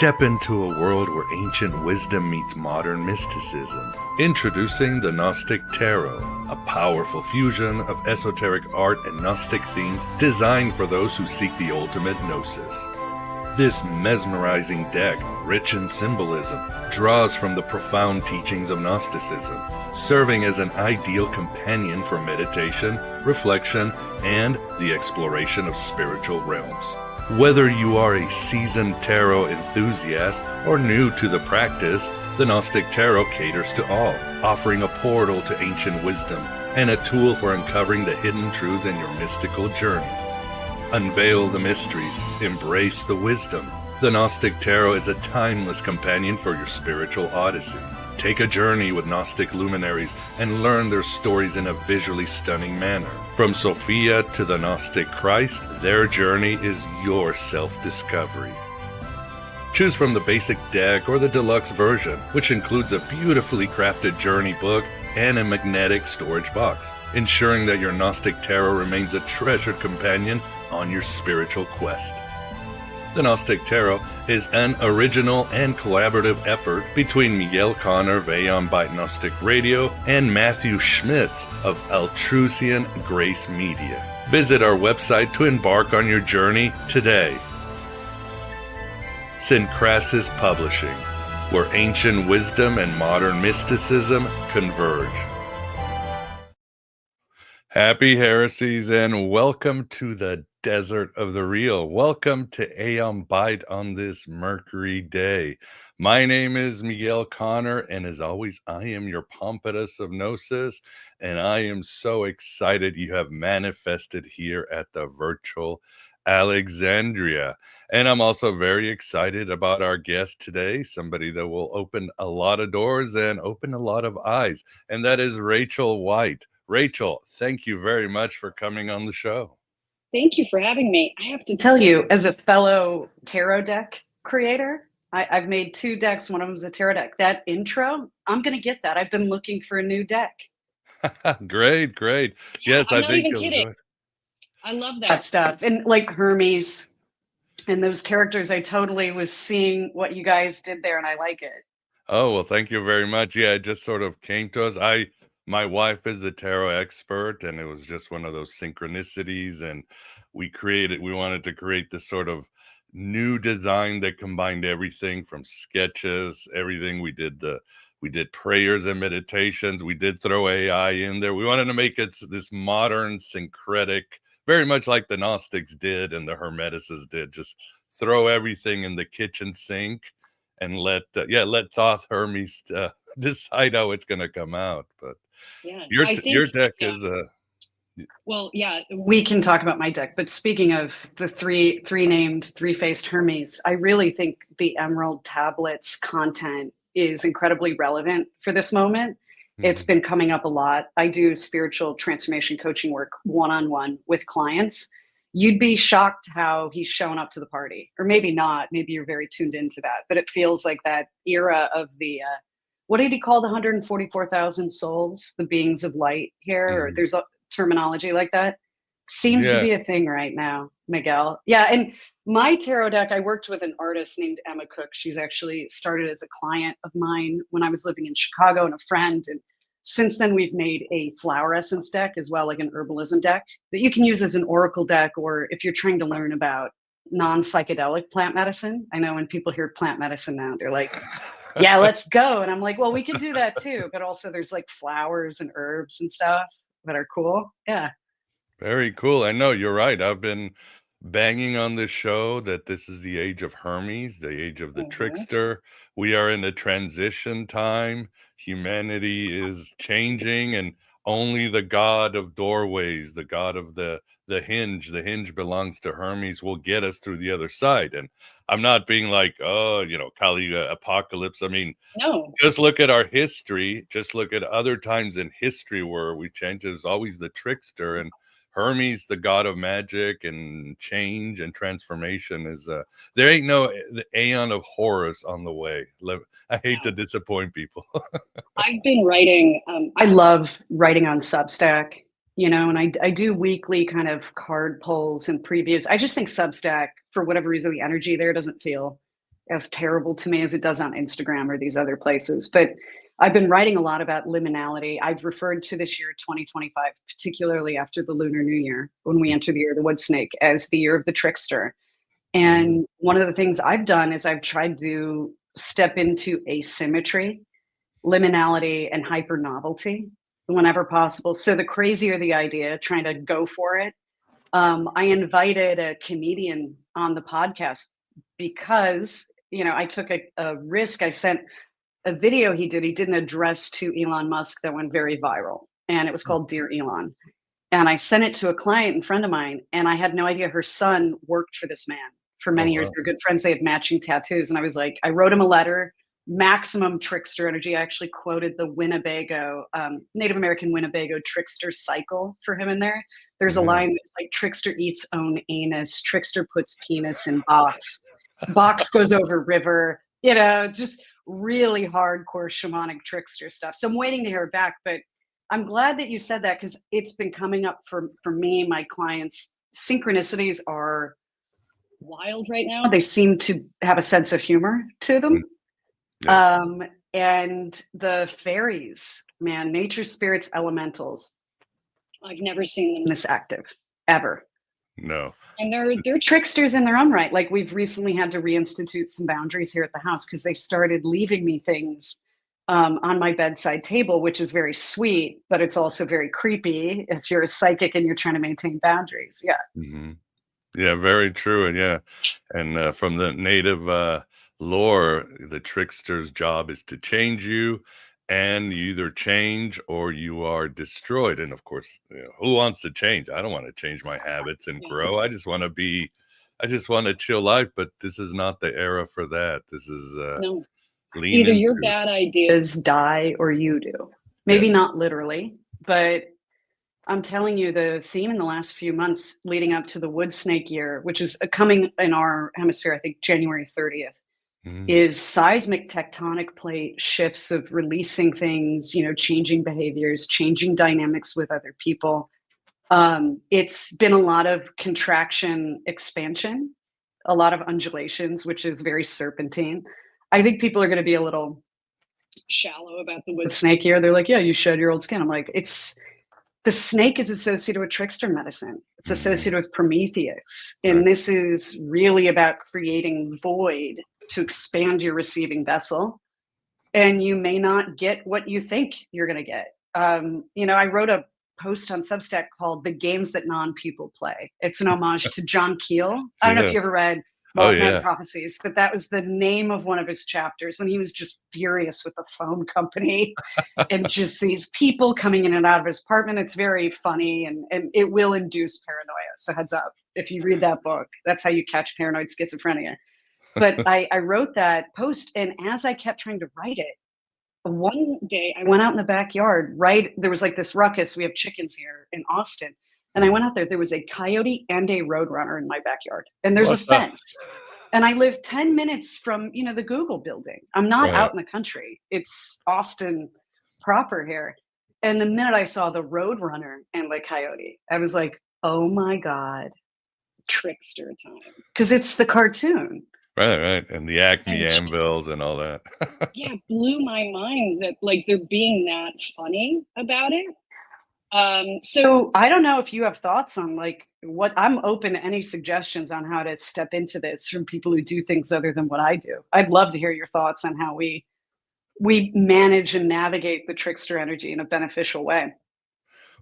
Step into a world where ancient wisdom meets modern mysticism. Introducing the Gnostic Tarot, a powerful fusion of esoteric art and Gnostic themes designed for those who seek the ultimate gnosis. This mesmerizing deck, rich in symbolism, draws from the profound teachings of Gnosticism, serving as an ideal companion for meditation, reflection, and the exploration of spiritual realms. Whether you are a seasoned tarot enthusiast or new to the practice, the Gnostic Tarot caters to all, offering a portal to ancient wisdom and a tool for uncovering the hidden truths in your mystical journey. Unveil the mysteries, embrace the wisdom. The Gnostic Tarot is a timeless companion for your spiritual odyssey. Take a journey with Gnostic luminaries and learn their stories in a visually stunning manner. From Sophia to the Gnostic Christ, their journey is your self-discovery. Choose from the basic deck or the deluxe version, which includes a beautifully crafted journey book and a magnetic storage box, ensuring that your Gnostic Tarot remains a treasured companion on your spiritual quest. The Gnostic Tarot is an original and collaborative effort between Miguel Conner of Aeon Byte Gnostic Radio and Matthew Schmitz of Altrusian Grace Media. Visit our website to embark on your journey today. Syncrasis Publishing, where ancient wisdom and modern mysticism converge. Happy heresies and welcome to the desert of the real. Welcome to Aeon Byte on this Mercury day. My name is Miguel Conner, and as always, I am your Pompatus of Gnosis, and I am so excited you have manifested here at the virtual Alexandria. And I'm also very excited about our guest today, somebody that will open a lot of doors and open a lot of eyes, and that is Rachel White. Rachel, thank you very much for coming on the show. Thank you for having me. I have to tell you, as a fellow tarot deck creator, I've made 2 decks. One of them is a tarot deck. That intro, I'm going to get that. I've been looking for a new deck. Great. Yeah, Yes, I'm I not think even kidding. I love that stuff. And like Hermes and those characters, I totally was seeing what you guys did there, and I like it. Oh, well, thank you very much. Yeah, it just sort of came to us. My wife is the tarot expert, and it was just one of those synchronicities. And we wanted to create this sort of new design that combined everything from sketches, everything. We did prayers and meditations. We did throw AI in there. We wanted to make it this modern, syncretic, very much like the Gnostics did and the Hermeticists did. Just throw everything in the kitchen sink and let Thoth Hermes decide how it's going to come out. But yeah, your deck is well, yeah, we can talk about my deck. But speaking of the three-faced Hermes, I really think the Emerald Tablets content is incredibly relevant for this moment. It's been coming up a lot. I do spiritual transformation coaching work one-on-one with clients. You'd be shocked how he's shown up to the party, or maybe not. Maybe you're very tuned into that, but it feels like that era of the, what did he call the 144,000 souls, the beings of light here? Or there's a terminology like that. Seems to be a thing right now, Miguel. Yeah, and my tarot deck, I worked with an artist named Emma Cook. She's actually started as a client of mine when I was living in Chicago, and a friend. And since then, we've made a flower essence deck as well, like an herbalism deck that you can use as an oracle deck, or if you're trying to learn about non-psychedelic plant medicine. I know when people hear plant medicine now, they're like, yeah, let's go. And I'm like, well, we can do that too. But also there's like flowers and herbs and stuff that are cool. Yeah. very cool. I know you're right. I've been banging on this show that this is the age of Hermes, the age of the trickster. We are in a transition time. Humanity is changing, and only the god of doorways, the god of the hinge belongs to Hermes, will get us through the other side. And I'm not being like, oh, Kali apocalypse. I mean, no, just look at our history. Just look at other times in history where we change. There's always the trickster, and Hermes, the god of magic and change and transformation, is there ain't no the Aeon of Horus on the way. I hate to disappoint people. I've been writing. I love writing on Substack, and I do weekly kind of card polls and previews. I just think Substack, for whatever reason, the energy there doesn't feel as terrible to me as it does on Instagram or these other places. But I've been writing a lot about liminality. I've referred to this year 2025, particularly after the Lunar New Year, when we enter the year of the wood snake, as the year of the trickster. Mm, And one of the things I've done is I've tried to step into asymmetry, liminality, and hyper novelty whenever possible. So the crazier the idea, trying to go for it. I invited a comedian on the podcast because, I took a risk. I sent a video he did. He did an address to Elon Musk that went very viral, and it was called Dear Elon. And I sent it to a client and friend of mine, and I had no idea her son worked for this man for oh many years. wow. They're good friends. They have matching tattoos. And I was like, I wrote him a letter, maximum trickster energy. I actually quoted the Winnebago, Native American Winnebago trickster cycle for him in there. There's a Yeah. line that's like, trickster eats own anus, trickster puts penis in box, box goes over river, just really hardcore shamanic trickster stuff. So I'm waiting to hear back, but I'm glad that you said that because it's been coming up for me, my clients. Synchronicities are wild right now. They seem to have a sense of humor to Mm, them. yeah. And the fairies, man, nature spirits, elementals. I've never seen them this active, ever. No. And they're tricksters in their own right. Like we've recently had to reinstitute some boundaries here at the house because they started leaving me things on my bedside table, which is very sweet, but it's also very creepy if you're a psychic and you're trying to maintain boundaries. Yeah. Hmm. Yeah, very true. And yeah, and from the native lore, the trickster's job is to change you, and you either change or you are destroyed. And of course, who wants to change? I don't want to change my habits and Yeah. grow. I just want a chill life. But this is not the era for that. This is No. lean Either your into. bad ideas die or you do. Maybe Yes. not literally, but I'm telling you, the theme in the last few months leading up to the wood snake year, which is coming in our hemisphere, I think January 30th, Mm, is seismic tectonic plate shifts of releasing things, changing behaviors, changing dynamics with other people. It's been a lot of contraction, expansion, a lot of undulations, which is very serpentine. I think people are going to be a little shallow about the wood snake here. They're like, yeah, you shed your old skin. I'm like, it's the snake is associated with trickster medicine. It's mhm, associated with Prometheus. right. And this is really about creating void to expand your receiving vessel. And you may not get what you think you're going to get. I wrote a post on Substack called The Games That Non-People Play. It's an homage to John Keel. I don't know if Yeah. you ever read Oh Mothman yeah. Prophecies, but that was the name of one of his chapters when he was just furious with the phone company and just these people coming in and out of his apartment. It's very funny and it will induce paranoia. So heads up, if you read that book, that's how you catch paranoid schizophrenia. But I wrote that post, and as I kept trying to write it, one day I went out in the backyard, right? There was like this ruckus. We have chickens here in Austin. And I Mhm. went out there. There was a coyote and a roadrunner in my backyard. And there's a What? fence. And I live 10 minutes from, the Google building. I'm not Right. out in the country. It's Austin proper here. And the minute I saw the roadrunner and the coyote, I was like, oh my God, trickster time. Because it's the cartoon. Right, right, and the Acme And anvils and all that. yeah, blew my mind that like they're being that funny about it. So I don't know if you have thoughts on like what I'm open to any suggestions on how to step into this from people who do things other than what I do. I'd love to hear your thoughts on how we manage and navigate the trickster energy in a beneficial way.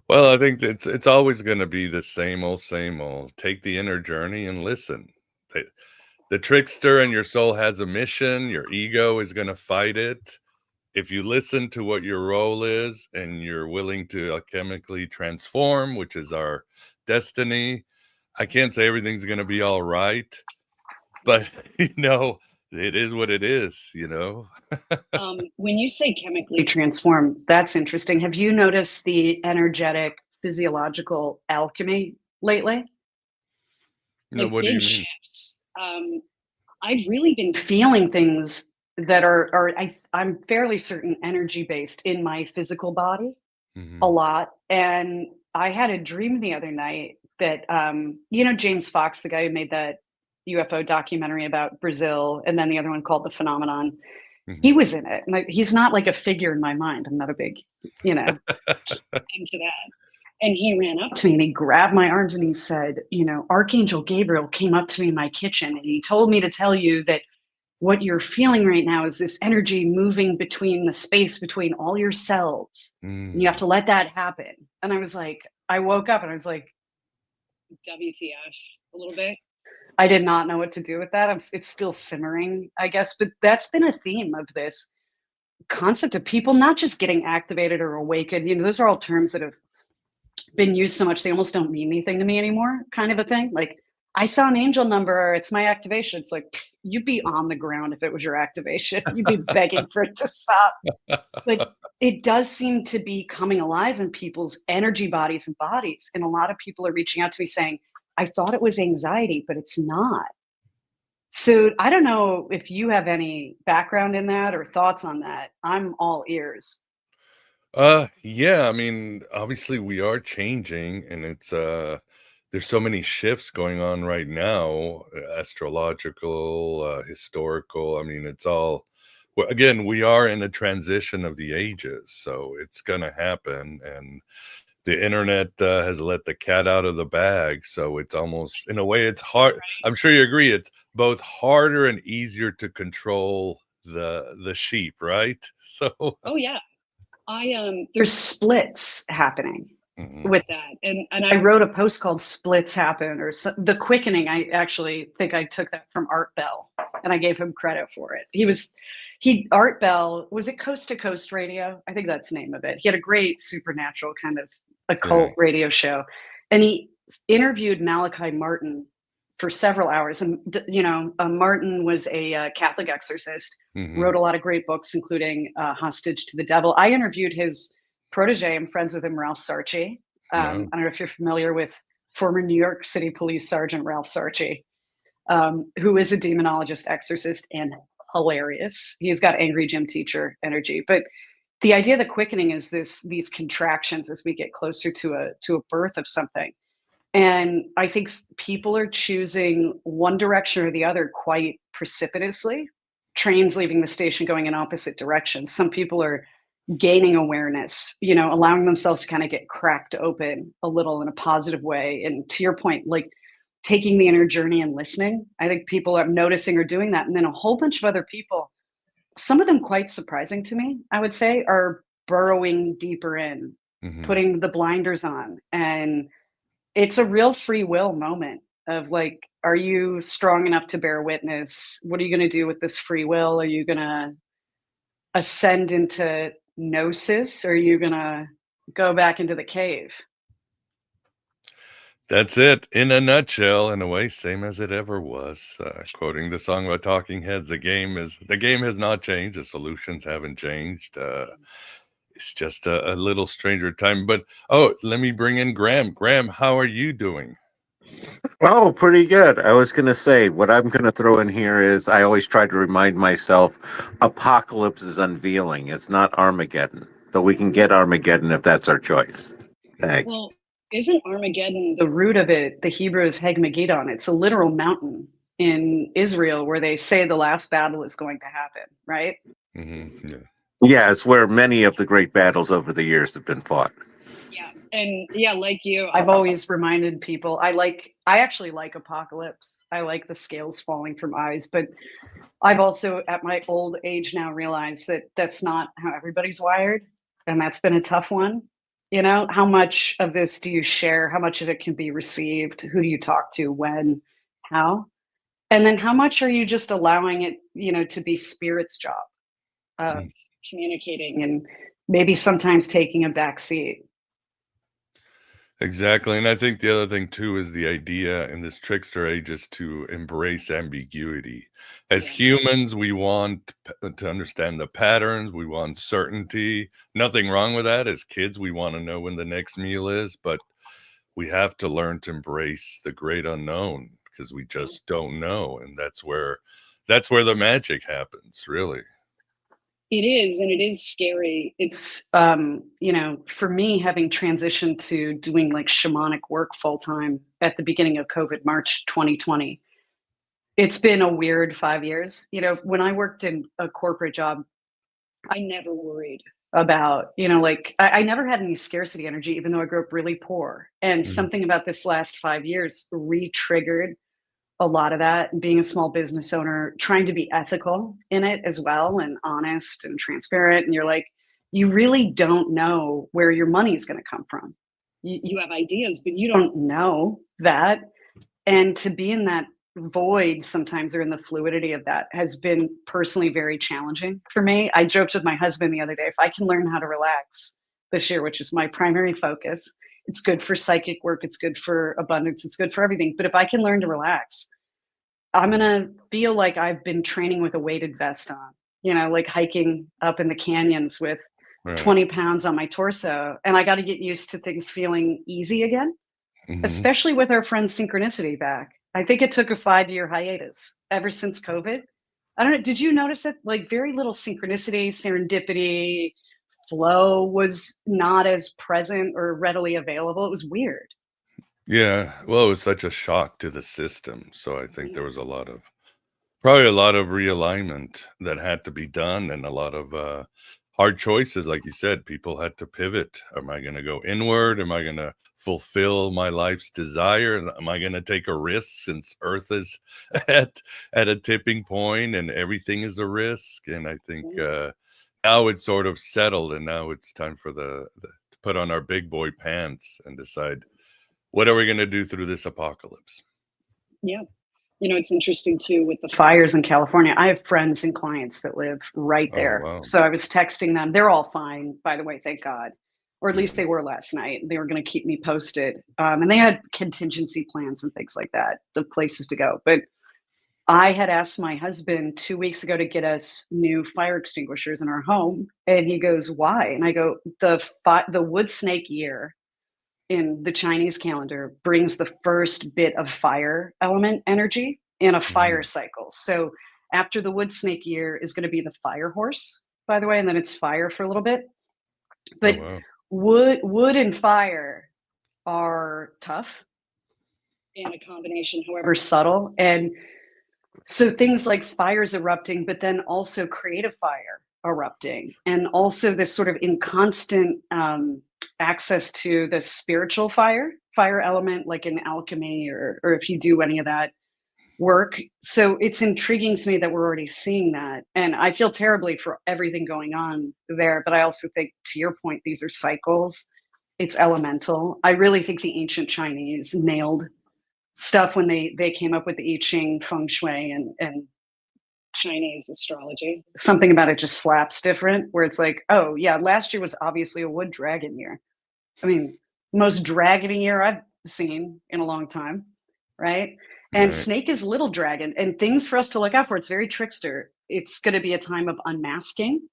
Well, I think it's always gonna be the same old, same old. Take the inner journey and listen. The trickster in your soul has a mission, your ego is gonna fight it. If you listen to what your role is and you're willing to alchemically transform, which is our destiny, I can't say everything's gonna be all right, but, you know, it is what it is, you know? When you say chemically transform, that's interesting. Have you noticed the energetic physiological alchemy lately? No, Like what do you big mean? shifts. I've really been feeling things that are I'm fairly certain energy based in my physical body a Mhm. lot. And I had a dream the other night that James Fox, the guy who made that UFO documentary about Brazil, and then the other one called The Phenomenon. He Mhm. was in it. And he's not like a figure in my mind. I'm not a big, you know, into that. And he ran up to me and he grabbed my arms and he said, Archangel Gabriel came up to me in my kitchen and he told me to tell you that what you're feeling right now is this energy moving between the space between all your cells. And you have Mm. to let that happen. And I was like, I woke up and I was like, WTF a little bit. I did not know what to do with that. It's still simmering, I guess. But that's been a theme of this concept of people not just getting activated or awakened. Those are all terms that have been used so much they almost don't mean anything to me anymore, kind of a thing. Like, I saw an angel number, it's my activation. It's like, you'd be on the ground if it was your activation. You'd be begging for it to stop. But it does seem to be coming alive in people's energy bodies and bodies. And a lot of people are reaching out to me saying, I thought it was anxiety, but it's not. So I don't know if you have any background in that or thoughts on that. I'm all ears. Yeah, I mean, obviously we are changing and there's so many shifts going on right now, astrological, historical. I mean, it's all well, again, we are in a transition of the ages, so it's gonna happen. And the internet has let the cat out of the bag, so it's almost in a way it's hard. I'm sure you agree it's both harder and easier to control the sheep, right? So Oh yeah. There's splits happening mhm, with that. And I wrote a post called Splits Happen or The Quickening. I actually think I took that from Art Bell and I gave him credit for it. Art Bell, was it Coast to Coast Radio? I think that's the name of it. He had a great supernatural kind of yeah. occult radio show. And he interviewed Malachi Martin for several hours. And, Martin was a Catholic exorcist, Mhm. wrote a lot of great books, including Hostage to the Devil. I interviewed his protege. I'm friends with him, Ralph Sarchi. No. I don't know if you're familiar with former New York City Police Sergeant Ralph Sarchi, who is a demonologist, exorcist, and hilarious. He's got angry gym teacher energy. But the idea of the quickening is these contractions as we get closer to a birth of something. And I think people are choosing one direction or the other quite precipitously. Trains leaving the station going in opposite directions. Some people are gaining awareness, allowing themselves to kind of get cracked open a little in a positive way. And to your point, like taking the inner journey and listening, I think people are noticing or doing that. And then a whole bunch of other people, some of them quite surprising to me, I would say, are burrowing deeper in, Mhm. putting the blinders on. And it's a real free will moment of like, are you strong enough to bear witness? What are you going to do with this free will? Are you going to ascend into gnosis? Or are you going to go back into the cave? That's it in a nutshell, in a way, same as it ever was. Quoting the song by Talking Heads, the game has not changed, the solutions haven't changed. It's just a little stranger time. But oh, let me bring in Graham. Graham, how are you doing? Oh, pretty good. I was going to say, what I'm going to throw in here is I always try to remind myself apocalypse is unveiling. It's not Armageddon, though we can get Armageddon if that's our choice. Thanks. Well, isn't Armageddon the root of it? The Hebrew is Hagmageddon. It's a literal mountain in Israel where they say the last battle is going to happen, right? Yeah. Yeah, it's where many of the great battles over the years have been fought. Yeah. And yeah, like you, I've always reminded people I actually like apocalypse. I like the scales falling from eyes, but I've also at my old age now realized that that's not how everybody's wired, and that's been a tough one. How much of this do you share? How much of it can be received? Who do you talk to? When? How? And then how much are you just allowing it, to be spirit's job of Mm. communicating and maybe sometimes taking a back seat? Exactly. And I think the other thing too is the idea in this trickster age is to embrace ambiguity. As Yeah. humans, we want to understand the patterns, we want certainty. Nothing wrong with that. As kids, we want to know when the next meal is, but we have to learn to embrace the great unknown because we just don't know. And that's where the magic happens, really. It is, and it is scary. It's, for me, having transitioned to doing like shamanic work full time at the beginning of COVID, March 2020, It's been a weird 5 years. When I worked in a corporate job, I never worried about, like I never had any scarcity energy, even though I grew up really poor. And Mhm. something about this last 5 years re-triggered a lot of that. And being a small business owner, trying to be ethical in it as well, and honest and transparent. And you're like, you really don't know where your money is going to come from. You have ideas, but you don't know that. And to be in that void sometimes, or in the fluidity of that, has been personally very challenging for me. I joked with my husband the other day, if I can learn how to relax this year, which is my primary focus, it's good for psychic work, it's good for abundance, it's good for everything. But if I can learn to relax, I'm going to feel like I've been training with a weighted vest on, like hiking up in the canyons with Right. 20 pounds on my torso. And I got to get used to things feeling easy again, Hmm. especially with our friend Synchronicity back. I think it took a 5-year hiatus ever since COVID. I don't know. Did you notice that? Like, very little synchronicity, serendipity, flow was not as present or readily available. It was weird. Yeah. Well, it was such a shock to the system. So I think there Yeah. was probably a lot of realignment that had to be done, and a lot of hard choices. Like you said, people had to pivot. Am I going to go inward? Am I going to fulfill my life's desire? Am I going to take a risk, since Earth is at a tipping point and everything is a risk? And I think now it's sort of settled, and now it's time for to put on our big boy pants and decide, what are we going to do through this apocalypse? Yeah. It's interesting too with the fires in California. I have friends and clients that live right Oh, there. wow. So I was texting them. They're all fine, by the way, thank God. Or at least Mhm. they were last night. They were going to keep me posted. And they had contingency plans and things like that, the places to go. But I had asked my husband 2 weeks ago to get us new fire extinguishers in our home. And he goes, why? And I go, the wood snake year in the Chinese calendar brings the first bit of fire element energy in a fire Mhm. cycle. So after the wood snake year is going to be the fire horse, by the way, and then it's fire for a little bit. Oh, But wow. wood and fire are tough in a combination, however subtle. And so things like fires erupting, but then also creative fire erupting, and also this sort of inconstant access to the spiritual fire element, like in alchemy, or if you do any of that work. So it's intriguing to me that we're already seeing that. And I feel terribly for everything going on there. But I also think, to your point, these are cycles. It's elemental. I really think the ancient Chinese nailed stuff when they came up with the I Ching, Feng Shui, and Chinese astrology. Something about it just slaps different, where it's like, oh yeah, last year was obviously a wood dragon year. I mean, most dragony year I've seen in a long time, right? And Right. snake is little dragon, and things for us to look out for. It's very trickster. It's going to be a time of unmasking,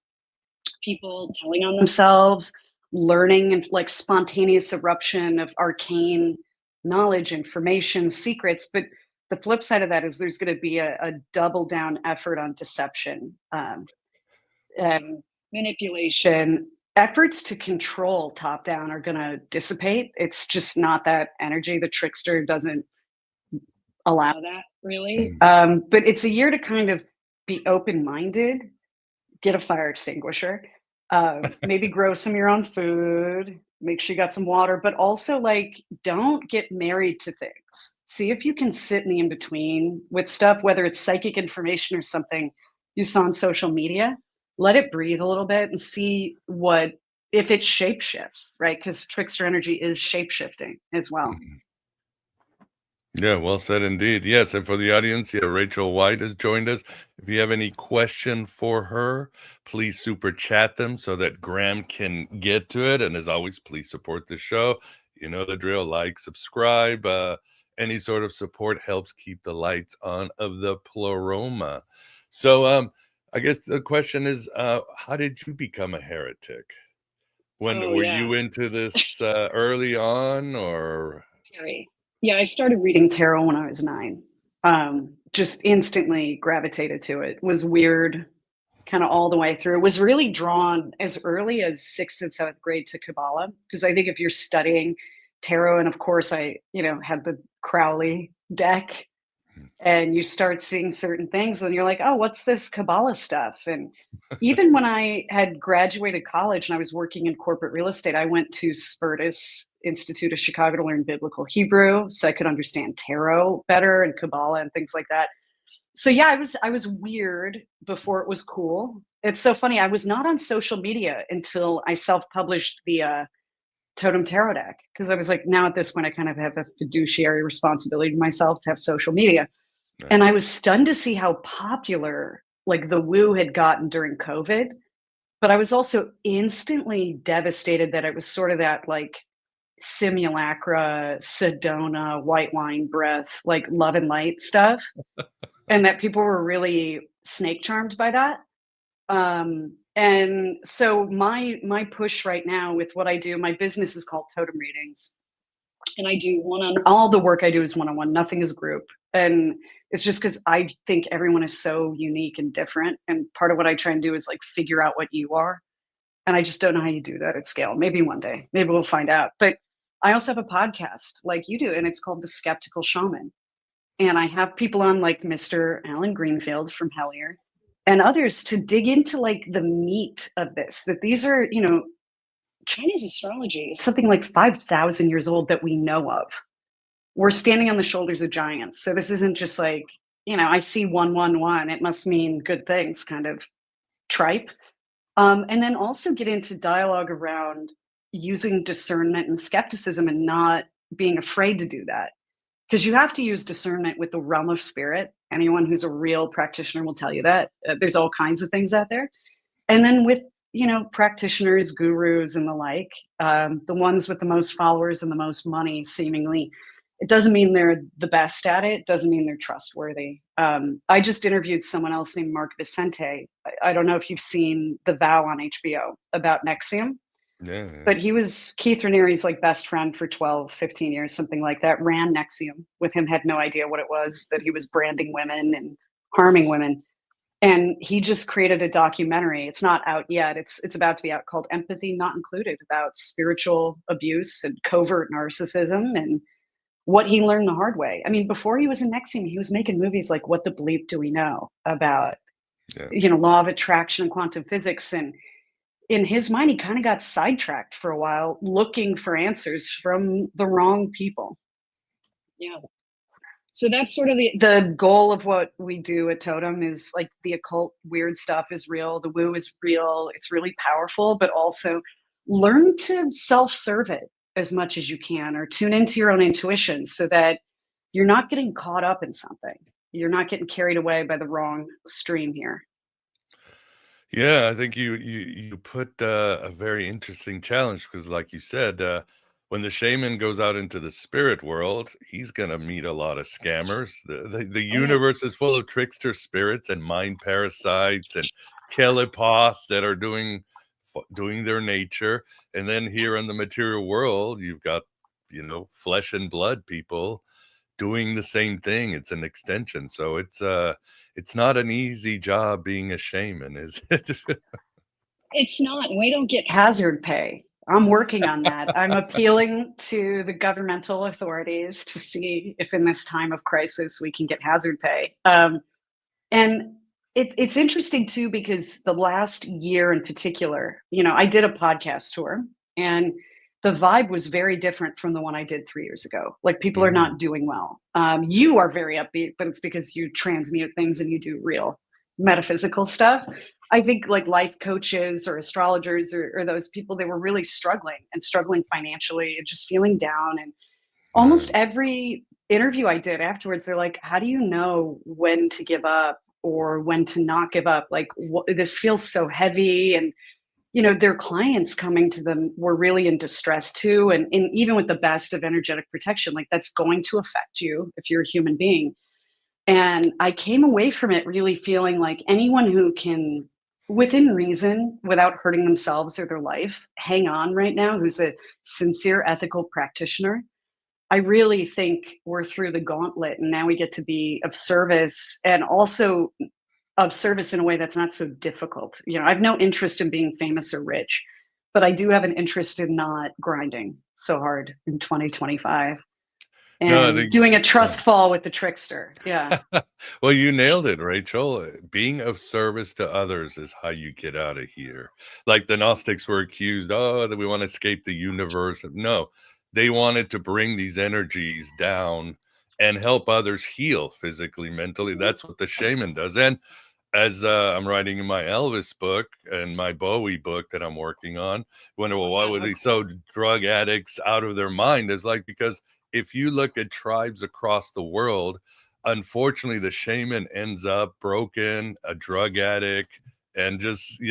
people telling on themselves, learning, and like spontaneous eruption of arcane knowledge, information, secrets. But the flip side of that is there's going to be a double down effort on deception, and manipulation. Efforts to control top down are going to dissipate. It's just not that energy. The trickster doesn't allow that really. Mhm. But it's a year to kind of be open minded, get a fire extinguisher, maybe grow some of your own food, make sure you got some water, but also like don't get married to things. See if you can sit in the in between with stuff, whether it's psychic information or something you saw on social media. Let it breathe a little bit and see what if it shape shifts, right? Because trickster energy is shape shifting as well. Mhm. Yeah, well said indeed. Yes, and for the audience, yeah, Rachel White has joined us. If you have any question for her, please super chat them so that Graham can get to it. And as always, please support the show. You know the drill. Like, subscribe. Any sort of support helps keep the lights on of the pleroma. So, I guess the question is, how did you become a heretic? When Oh were yeah. you into this early on, or? Very. Yeah, I started reading tarot when I was 9. Just instantly gravitated to it. Was weird, kind of all the way through. Was really drawn as early as 6th and 7th grade to Kabbalah, because I think if you're studying tarot, and of course I, had the Crowley deck and you start seeing certain things and you're like, oh, what's this Kabbalah stuff? And even when I had graduated college and I was working in corporate real estate, I went to Spertus Institute of Chicago to learn biblical Hebrew so I could understand tarot better and Kabbalah and things like that. So yeah, I was weird before it was cool. It's so funny. I was not on social media until I self-published the Totem Tarot deck, because I was like, now at this point, I kind of have a fiduciary responsibility to myself to have social media. Right. And I was stunned to see how popular like the woo had gotten during COVID. But I was also instantly devastated that it was sort of that like simulacra, Sedona, white wine breath, like love and light stuff. And that people were really snake charmed by that. And so my push right now with what I do, my business is called Totem Readings. And I do all the work I do is one-on-one, nothing is group. And it's just because I think everyone is so unique and different. And part of what I try and do is like figure out what you are. And I just don't know how you do that at scale. Maybe one day, maybe we'll find out. But I also have a podcast like you do, and it's called The Skeptical Shaman. And I have people on like Mr. Alan Greenfield from Hellier and others to dig into like the meat of this, that these are, Chinese astrology is something like 5,000 years old that we know of. We're standing on the shoulders of giants. So this isn't just like, I see 111, it must mean good things kind of tripe. And then also get into dialogue around using discernment and skepticism and not being afraid to do that. Because you have to use discernment with the realm of spirit. Anyone who's a real practitioner will tell you that. There's all kinds of things out there. And then with, practitioners, gurus, and the like, the ones with the most followers and the most money, seemingly, it doesn't mean they're the best at it. It doesn't mean they're trustworthy. I just interviewed someone else named Mark Vicente. I don't know if you've seen The Vow on HBO about Nexium. Yeah. But he was Keith Raniere's like best friend for 12, 15 years, something like that, ran Nexium with him, had no idea what it was, that he was branding women and harming women. And he just created a documentary. It's not out yet. It's about to be out, called Empathy Not Included, about spiritual abuse and covert narcissism and what he learned the hard way. I mean, before he was in Nexium, he was making movies like What the Bleep Do We Know about, law of attraction and quantum physics. And in his mind, he kind of got sidetracked for a while looking for answers from the wrong people. Yeah. So that's sort of the goal of what we do at Totem is like the occult weird stuff is real. The woo is real. It's really powerful, but also learn to self-serve it as much as you can or tune into your own intuition so that you're not getting caught up in something. You're not getting carried away by the wrong stream here. Yeah, I think you put a very interesting challenge because, like you said, when the shaman goes out into the spirit world, he's gonna meet a lot of scammers. The universe is full of trickster spirits and mind parasites and telepaths that are doing their nature. And then here in the material world, you've got flesh and blood people doing the same thing. It's an extension. So it's not an easy job being a shaman, is it? It's not. We don't get hazard pay. I'm working on that. I'm appealing to the governmental authorities to see if in this time of crisis we can get hazard pay. And it's interesting too, because the last year in particular, I did a podcast tour and the vibe was very different from the one I did 3 years ago. Like people are not doing well. You are very upbeat, but it's because you transmute things and you do real metaphysical stuff. I think like life coaches or astrologers or those people, they were really struggling financially and just feeling down. And almost every interview I did afterwards, they're like, how do you know when to give up or when to not give up? Like this feels so heavy. And their clients coming to them were really in distress too. And even with the best of energetic protection, like that's going to affect you if you're a human being. And I came away from it really feeling like anyone who can, within reason, without hurting themselves or their life, hang on right now, who's a sincere ethical practitioner. I really think we're through the gauntlet and now we get to be of service, and also of service in a way that's not so difficult. I have no interest in being famous or rich, but I do have an interest in not grinding so hard in 2025. No, I and think doing a trust fall with the trickster. Yeah. well, you nailed it, Rachel. Being of service to others is how you get out of here. Like the Gnostics were accused, oh, that we want to escape the universe. No, they wanted to bring these energies down and help others heal physically, mentally. That's what the shaman does. And as I'm writing in my Elvis book and my Bowie book that I'm working on, wonder, well, why were they so drug addicts out of their mind? Is like, because if you look at tribes across the world, unfortunately, the shaman ends up broken, a drug addict, and just,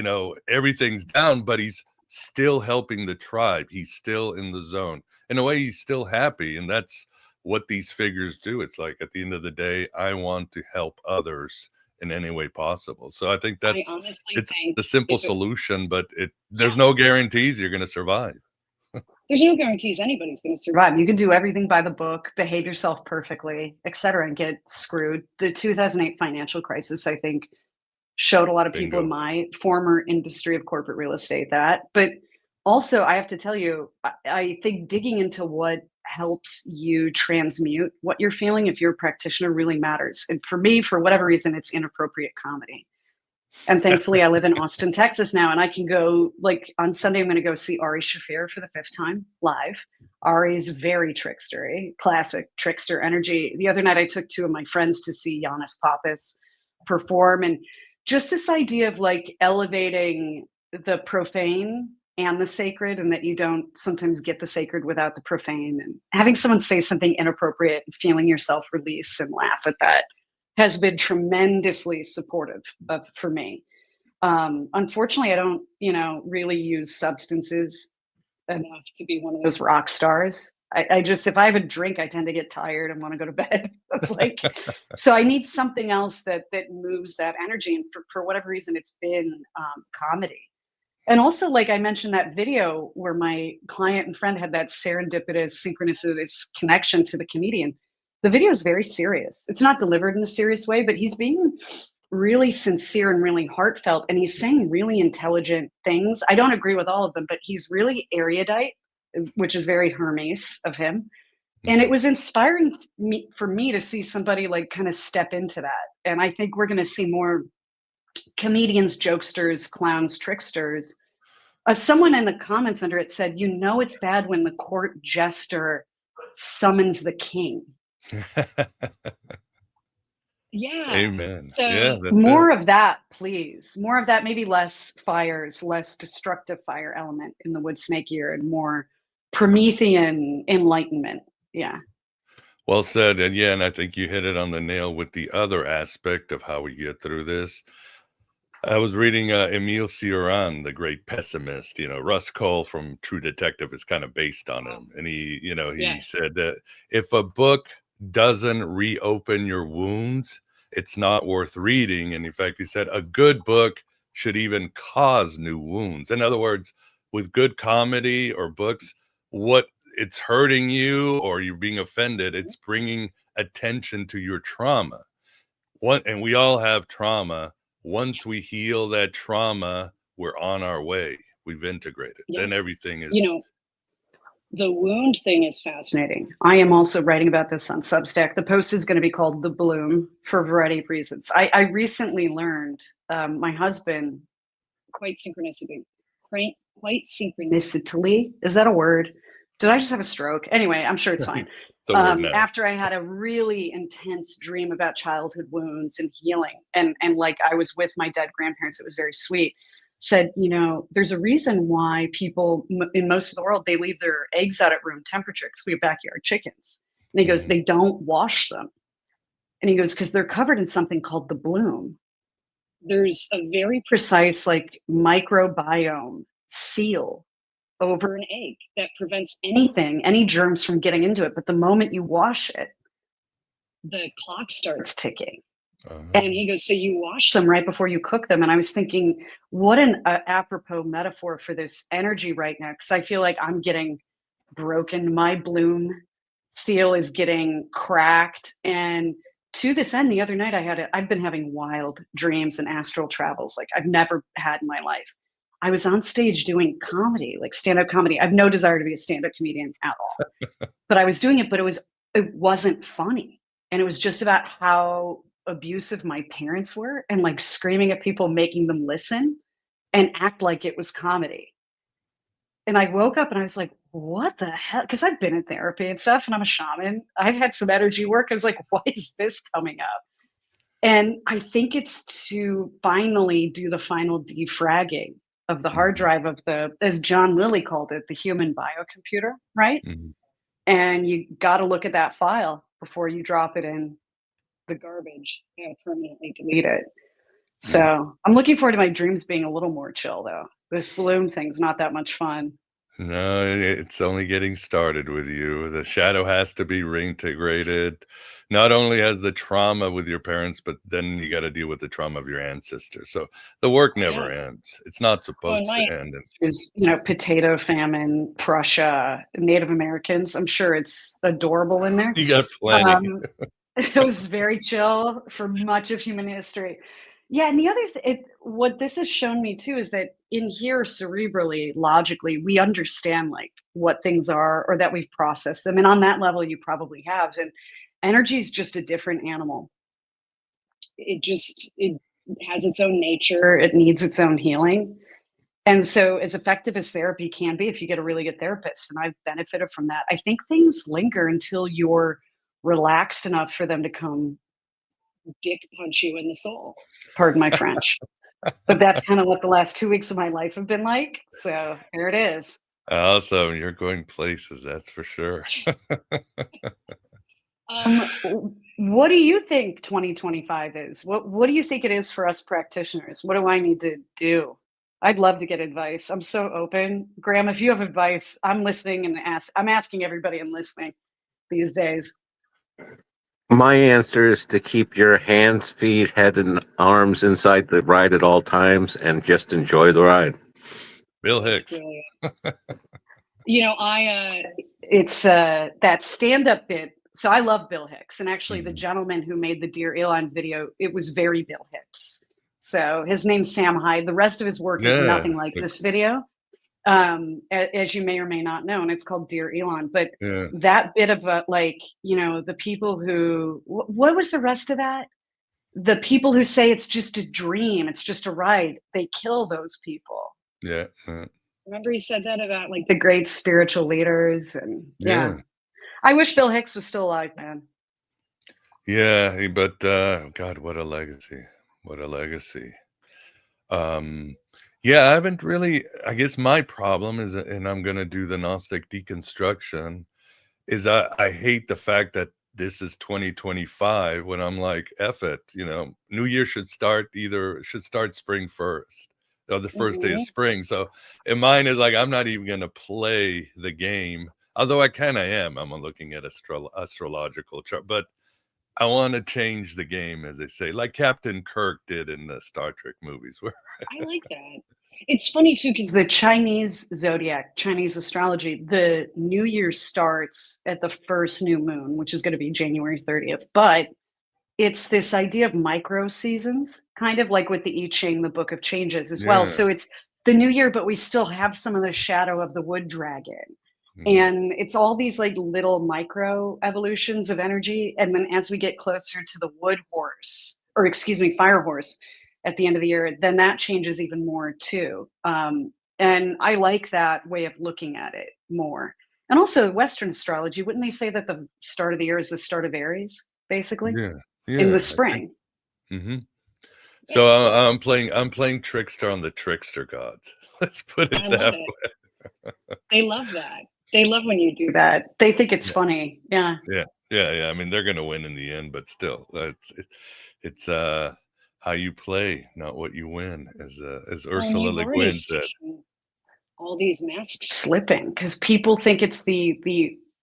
everything's down, but he's still helping the tribe. He's still in the zone. In a way, he's still happy. And that's what these figures do. It's like, at the end of the day, I want to help others in any way possible. So I think I it's honestly think the simple if it, solution, but there's no guarantees you're going to survive. there's no guarantees anybody's going to survive. You can do everything by the book, behave yourself perfectly, et cetera, and get screwed. The 2008 financial crisis, I think, showed a lot of people in Bingo. my former industry of corporate real estate that. But also, I have to tell you, I think digging into what helps you transmute what you're feeling if you're a practitioner really matters. And for me, for whatever reason, it's inappropriate comedy. And thankfully, I live in Austin, Texas now, and I can go, like, on Sunday, I'm going to go see Ari Shafir for the 5th time live. Ari's very trickstery, classic trickster energy. The other night, I took 2 of my friends to see Giannis Pappas perform. And just this idea of like elevating the profane and the sacred, and that you don't sometimes get the sacred without the profane, and having someone say something inappropriate and feeling yourself release and laugh at that has been tremendously supportive for me. Unfortunately, I don't, really use substances enough to be one of those rock stars. I just, if I have a drink, I tend to get tired and want to go to bed. That's like, so I need something else that moves that energy. And for whatever reason, it's been comedy. And also, like I mentioned, that video where my client and friend had that serendipitous, synchronicitous connection to the comedian. The video is very serious. It's not delivered in a serious way, but he's being really sincere and really heartfelt. And he's saying really intelligent things. I don't agree with all of them, but he's really erudite, which is very Hermes of him. And it was inspiring for me to see somebody like kind of step into that. And I think we're going to see more comedians, jokesters, clowns, tricksters. Someone in the comments under it said, it's bad when the court jester summons the king. Yeah. Amen. So Yeah, that's more it. of that, please. More of that, maybe less fires, less destructive fire element in the wood snake year, and more Promethean enlightenment. Yeah. Well said. And yeah, and I think you hit it on the nail with the other aspect of how we get through this. I was reading Emile Cioran, the great pessimist. Russ Cole from True Detective is kind of based on him. And he said that if a book doesn't reopen your wounds, it's not worth reading. And in fact, he said a good book should even cause new wounds. In other words, with good comedy or books, what it's hurting you or you're being offended, it's bringing attention to your trauma. And we all have trauma. Once we heal that trauma, we're on our way. We've integrated. Yeah. Then everything is. The wound thing is fascinating. I am also writing about this on Substack. The post is going to be called The Bloom for a variety of reasons. I recently learned my husband, quite synchronicity, is that a word? Did I just have a stroke? Anyway, I'm sure it's fine. After I had a really intense dream about childhood wounds and healing, and like I was with my dead grandparents, it was very sweet, said, there's a reason why people in most of the world, they leave their eggs out at room temperature because we have backyard chickens. And he goes, they don't wash them. And he goes, because they're covered in something called the bloom. There's a very precise like microbiome seal over an egg that prevents any germs from getting into it. But the moment you wash it, the clock starts ticking. And he goes, so you wash them right before you cook them. And I was thinking, what an apropos metaphor for this energy right now. Because I feel like I'm getting broken. My bloom seal is getting cracked. And to this end, the other night I've been having wild dreams and astral travels like I've never had in my life. I was on stage doing comedy, like stand-up comedy. I have no desire to be a stand-up comedian at all. But I was doing it, but it it wasn't funny. And it was just about how abusive my parents were and like screaming at people, making them listen and act like it was comedy. And I woke up and I was like, what the hell? Because I've been in therapy and stuff and I'm a shaman. I've had some energy work. I was like, why is this coming up? And I think it's to finally do the final defragging of the hard Mhm. drive of the, as John Lilly called it, the human biocomputer, right? Mhm. And you got to look at that file before you drop it in the garbage and permanently delete it. Yeah. So I'm looking forward to my dreams being a little more chill, though. This balloon thing's not that much fun. No, it's only getting started with you. The shadow has to be reintegrated. Not only has the trauma with your parents, but then you got to deal with the trauma of your ancestors. So the work Oh, yeah. never ends. It's not Oh, and supposed my to end. And is, potato famine, Prussia, Native Americans. I'm sure it's adorable in there. you got plenty. Um, it was very chill for much of human history. Yeah, and the other what this has shown me too is that in here, cerebrally, logically, we understand like what things are or that we've processed them, and on that level, you probably have. And energy is just a different animal. It has its own nature. It needs its own healing. And so, as effective as therapy can be, if you get a really good therapist, and I've benefited from that, I think things linger until you're relaxed enough for them to come dick punch you in the soul. Pardon my French. But that's kind of what the last 2 weeks of my life have been like. So there it is. Awesome. You're going places, that's for sure. What do you think 2025 is? What do you think it is for us practitioners? What do I need to do? I'd love to get advice. I'm so open. Graham, if you have advice, I'm listening and I'm asking everybody and listening these days. My answer is to keep your hands, feet, head, and arms inside the ride at all times and just enjoy the ride. Bill That's Hicks. brilliant. It's that stand-up bit. So I love Bill Hicks, and actually the Mhm. gentleman who made the Dear Elon video, it was very Bill Hicks. So his name's Sam Hyde. The rest of his work is Yeah. nothing like this video, as you may or may not know, and it's called Dear Elon. But Yeah. that bit of the people who, what was the rest of that? The people who say it's just a dream, it's just a ride, they kill those people. Yeah. Remember he said that about like the great spiritual leaders and yeah. Yeah. I wish Bill Hicks was still alive, man. Yeah. But God, what a legacy. What a legacy. Yeah, I haven't really, I guess my problem is, and I'm gonna do the Gnostic deconstruction, is I hate the fact that this is 2025 when I'm like, F it, New Year should start spring first, or the first day of Mhm. spring. So and mine is like I'm not even gonna play the game, although I kinda am. I'm looking at astrological chart, but I wanna change the game, as they say, like Captain Kirk did in the Star Trek movies where I like that. It's funny too because the Chinese zodiac, Chinese astrology, the new year starts at the first new moon, which is going to be January 30th. But it's this idea of micro seasons, kind of like with the I Ching, the book of changes as well. Yeah. So it's the new year, but we still have some of the shadow of the wood dragon. Mhm. And it's all these like little micro evolutions of energy. And then as we get closer to the wood horse, or excuse me, fire horse at the end of the year, then that changes even more too. And I like that way of looking at it more. And also Western astrology, wouldn't they say that the start of the year is the start of Aries, basically? Yeah. In the Yeah, I think. spring. Mhm. Yeah, So I'm playing trickster on the trickster gods. Let's put I it love that it. way. They love that. They love when you do that. They think it's Yeah, funny. Yeah. yeah, yeah. I mean, they're gonna win in the end, but still, it's how you play, not what you win, as And Ursula you've Le already Guin said. seen all these masks slipping because people think it's the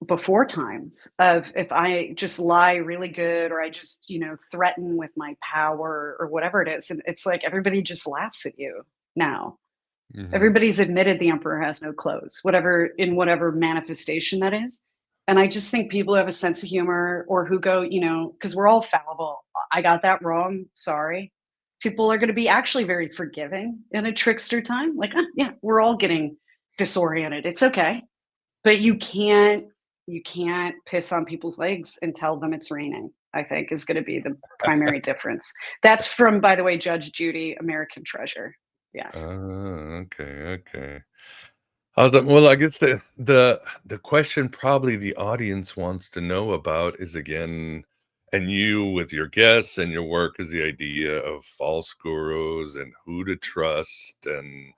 before times of if I just lie really good or I just threaten with my power or whatever it is, and it's like everybody just laughs at you now. Mhm. Everybody's admitted the emperor has no clothes, whatever manifestation that is. And I just think people who have a sense of humor or who go, because we're all fallible. I got that wrong. Sorry. People are going to be actually very forgiving in a trickster time. Like, yeah, we're all getting disoriented. It's okay. But you can't You can't piss on people's legs and tell them it's raining, I think is going to be the primary difference. That's from, by the way, Judge Judy, American Treasure. Yes. Okay, okay. Well, I guess the question probably the audience wants to know about is again, and you with your guests and your work is the idea of false gurus and who to trust and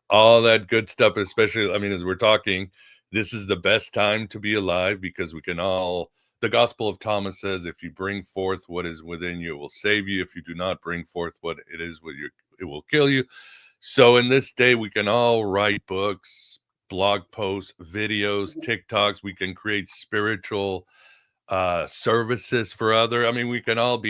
all that good stuff. Especially, I mean, as we're talking, this is the best time to be alive because we can all. The Gospel of Thomas says, "If you bring forth what is within you, it will save you. If you do not bring forth what it is with you, it will kill you." So in this day, we can all write books, blog posts, videos, Mhm. TikToks. We can create spiritual services for other. I mean, we can all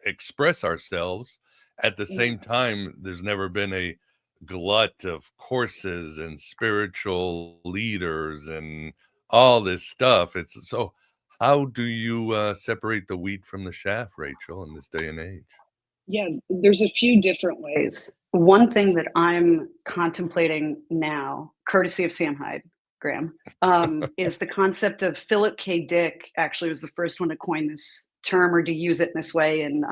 express ourselves. At the Mhm. same time, there's never been a glut of courses and spiritual leaders and all this stuff. It's so. How do you separate the wheat from the chaff, Rachel, in this day and age? Yeah, there's a few different ways. One thing that I'm contemplating now, courtesy of Sam Hyde, Graham, is the concept of Philip K. Dick. Actually, was the first one to coin this term or to use it in this way in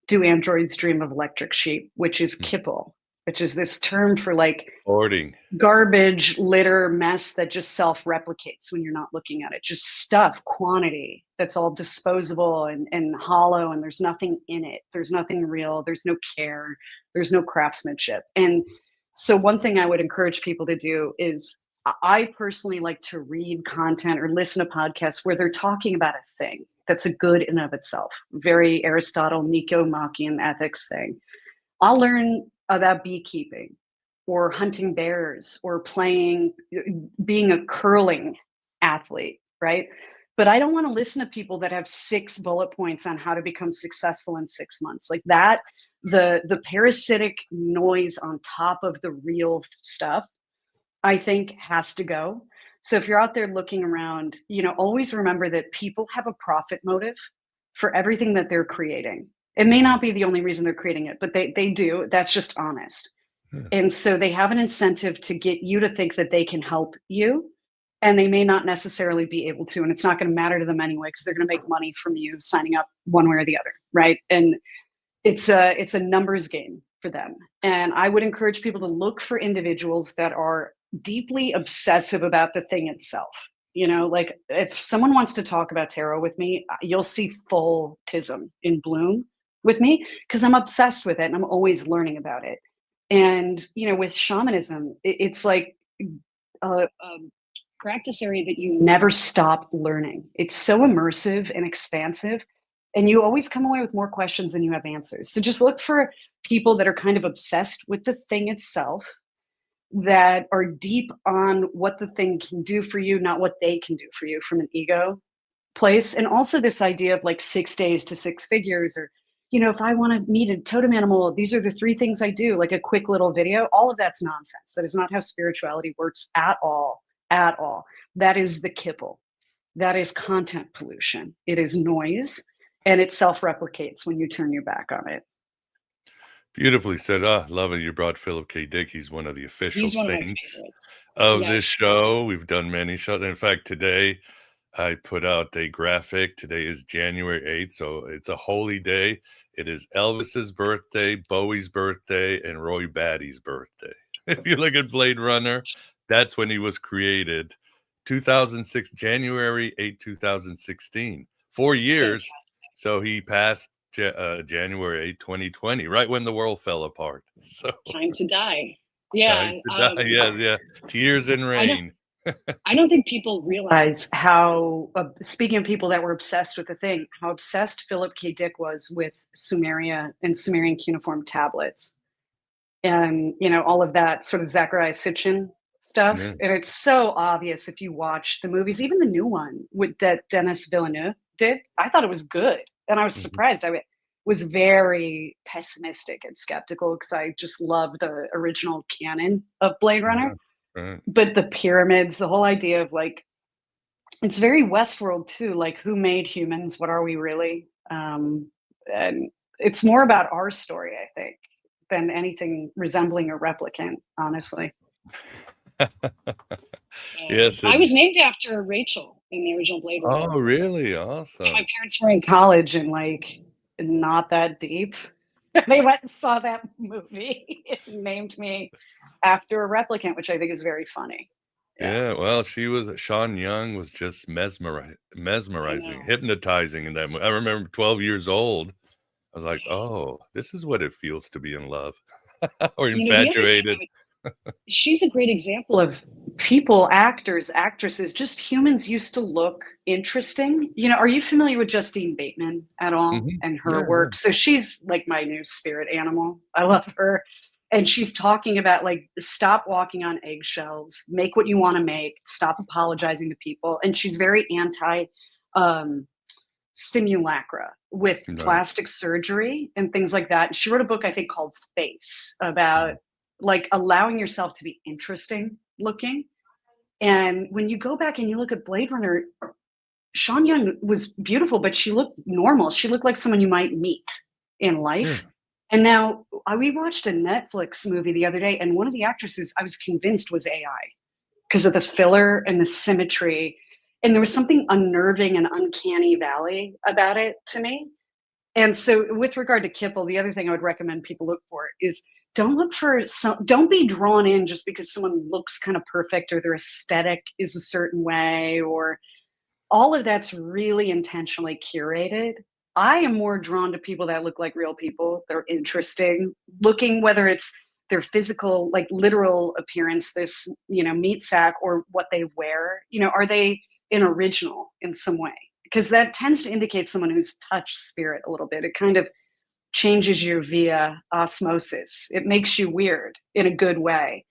"Do Androids Dream of Electric Sheep," which is kipple, which is this term for like Hoarding. garbage, litter, mess that just self-replicates when you're not looking at it. Just stuff, quantity that's all disposable and hollow, and there's nothing in it. There's nothing real. There's no care. There's no craftsmanship. And so one thing I would encourage people to do is I personally like to read content or listen to podcasts where they're talking about a thing that's a good in of itself. Very Aristotle, Nicomachean ethics thing. I'll learn about beekeeping or hunting bears or being a curling athlete, right? But I don't want to listen to people that have 6 bullet points on how to become successful in 6 months. Like that, the parasitic noise on top of the real stuff, I think has to go. So if you're out there looking around, always remember that people have a profit motive for everything that they're creating. It may not be the only reason they're creating it, but they do. That's just honest. Yeah. And so they have an incentive to get you to think that they can help you. And they may not necessarily be able to. And it's not going to matter to them anyway, because they're going to make money from you signing up one way or the other. Right. And it's a numbers game for them. And I would encourage people to look for individuals that are deeply obsessive about the thing itself. Like if someone wants to talk about tarot with me, you'll see full tism in bloom with me because I'm obsessed with it and I'm always learning about it. And with shamanism, it's like a practice area that you never stop learning. It's so immersive and expansive, and you always come away with more questions than you have answers. So just look for people that are kind of obsessed with the thing itself, that are deep on what the thing can do for you, not what they can do for you from an ego place. And also this idea of like 6 days to 6 figures, or if I want to meet a totem animal, these are the 3 things I do, like a quick little video. All of that's nonsense. That is not how spirituality works at all. At all. That is the kipple. That is content pollution. It is noise, and it self-replicates when you turn your back on it. Beautifully said. Ah, love it. You brought Philip K. Dick. He's one of the official He's one of my saints favorites. of this Yes. show. We've done many shows. In fact, today I put out a graphic. Today is January 8th, so it's a holy day. It is Elvis's birthday, Bowie's birthday, and Roy Batty's birthday. If you look at Blade Runner, that's when he was created. 2006, January 8, 2016. 4 years. Fantastic. So he passed January 8, 2020, right when the world fell apart. So Time to die. time Yeah. to die. Yeah, yeah. Tears and I don't rain. I don't think people realize how, speaking of people that were obsessed with the thing, how obsessed Philip K. Dick was with Sumeria and Sumerian cuneiform tablets, and all of that sort of Zachariah Sitchin stuff. Yeah. And it's so obvious if you watch the movies, even the new one that Denis Villeneuve did. I thought it was good, and I was Mhm. surprised. I was very pessimistic and skeptical because I just love the original canon of Blade Yeah. Runner. Right. But the pyramids, the whole idea of like, it's very Westworld too. Like, who made humans? What are we really? And it's more about our story, I think, than anything resembling a replicant, honestly. Yes, I was and named after Rachel in the original Blade Runner. oh, really? Yeah, my Awesome. parents were in college and like not that deep. They went and saw that movie and named me after a replicant, which I think is very funny. Yeah, Yeah, well, Sean Young was just I mesmerizing, know. hypnotizing in that movie. I remember 12 years old. I was like, oh, this is what it feels to be in love or The other thing infatuated. she's a great example of people, actors, actresses, just humans used to look interesting. Are you familiar with Justine Bateman at all Hmm. and her Yeah, yeah. work? So she's like my new spirit animal. I love her. And she's talking about like stop walking on eggshells, make what you want to make, stop apologizing to people. And she's very anti um, simulacra with Right. plastic surgery and things like that. She wrote a book, I think, called Face about Mhm. like allowing yourself to be interesting looking. And when you go back and you look at Blade Runner, Sean Young was beautiful, but she looked normal. She looked like someone you might meet in Yeah. life. And now we watched a Netflix movie the other day, and one of the actresses I was convinced was AI because of the filler and the symmetry. And there was something unnerving and uncanny valley about it to me. And so, with regard to Kipple, the other thing I would recommend people look for is don't be drawn in just because someone looks kind of perfect or their aesthetic is a certain way or all of that's really intentionally curated. I am more drawn to people that look like real people. They're interesting looking, whether it's their physical, like literal appearance, this, meat sack or what they wear. Are they an original in some way? Because that tends to indicate someone who's touched spirit a little bit. It kind of changes you via osmosis. It makes you weird in a good way.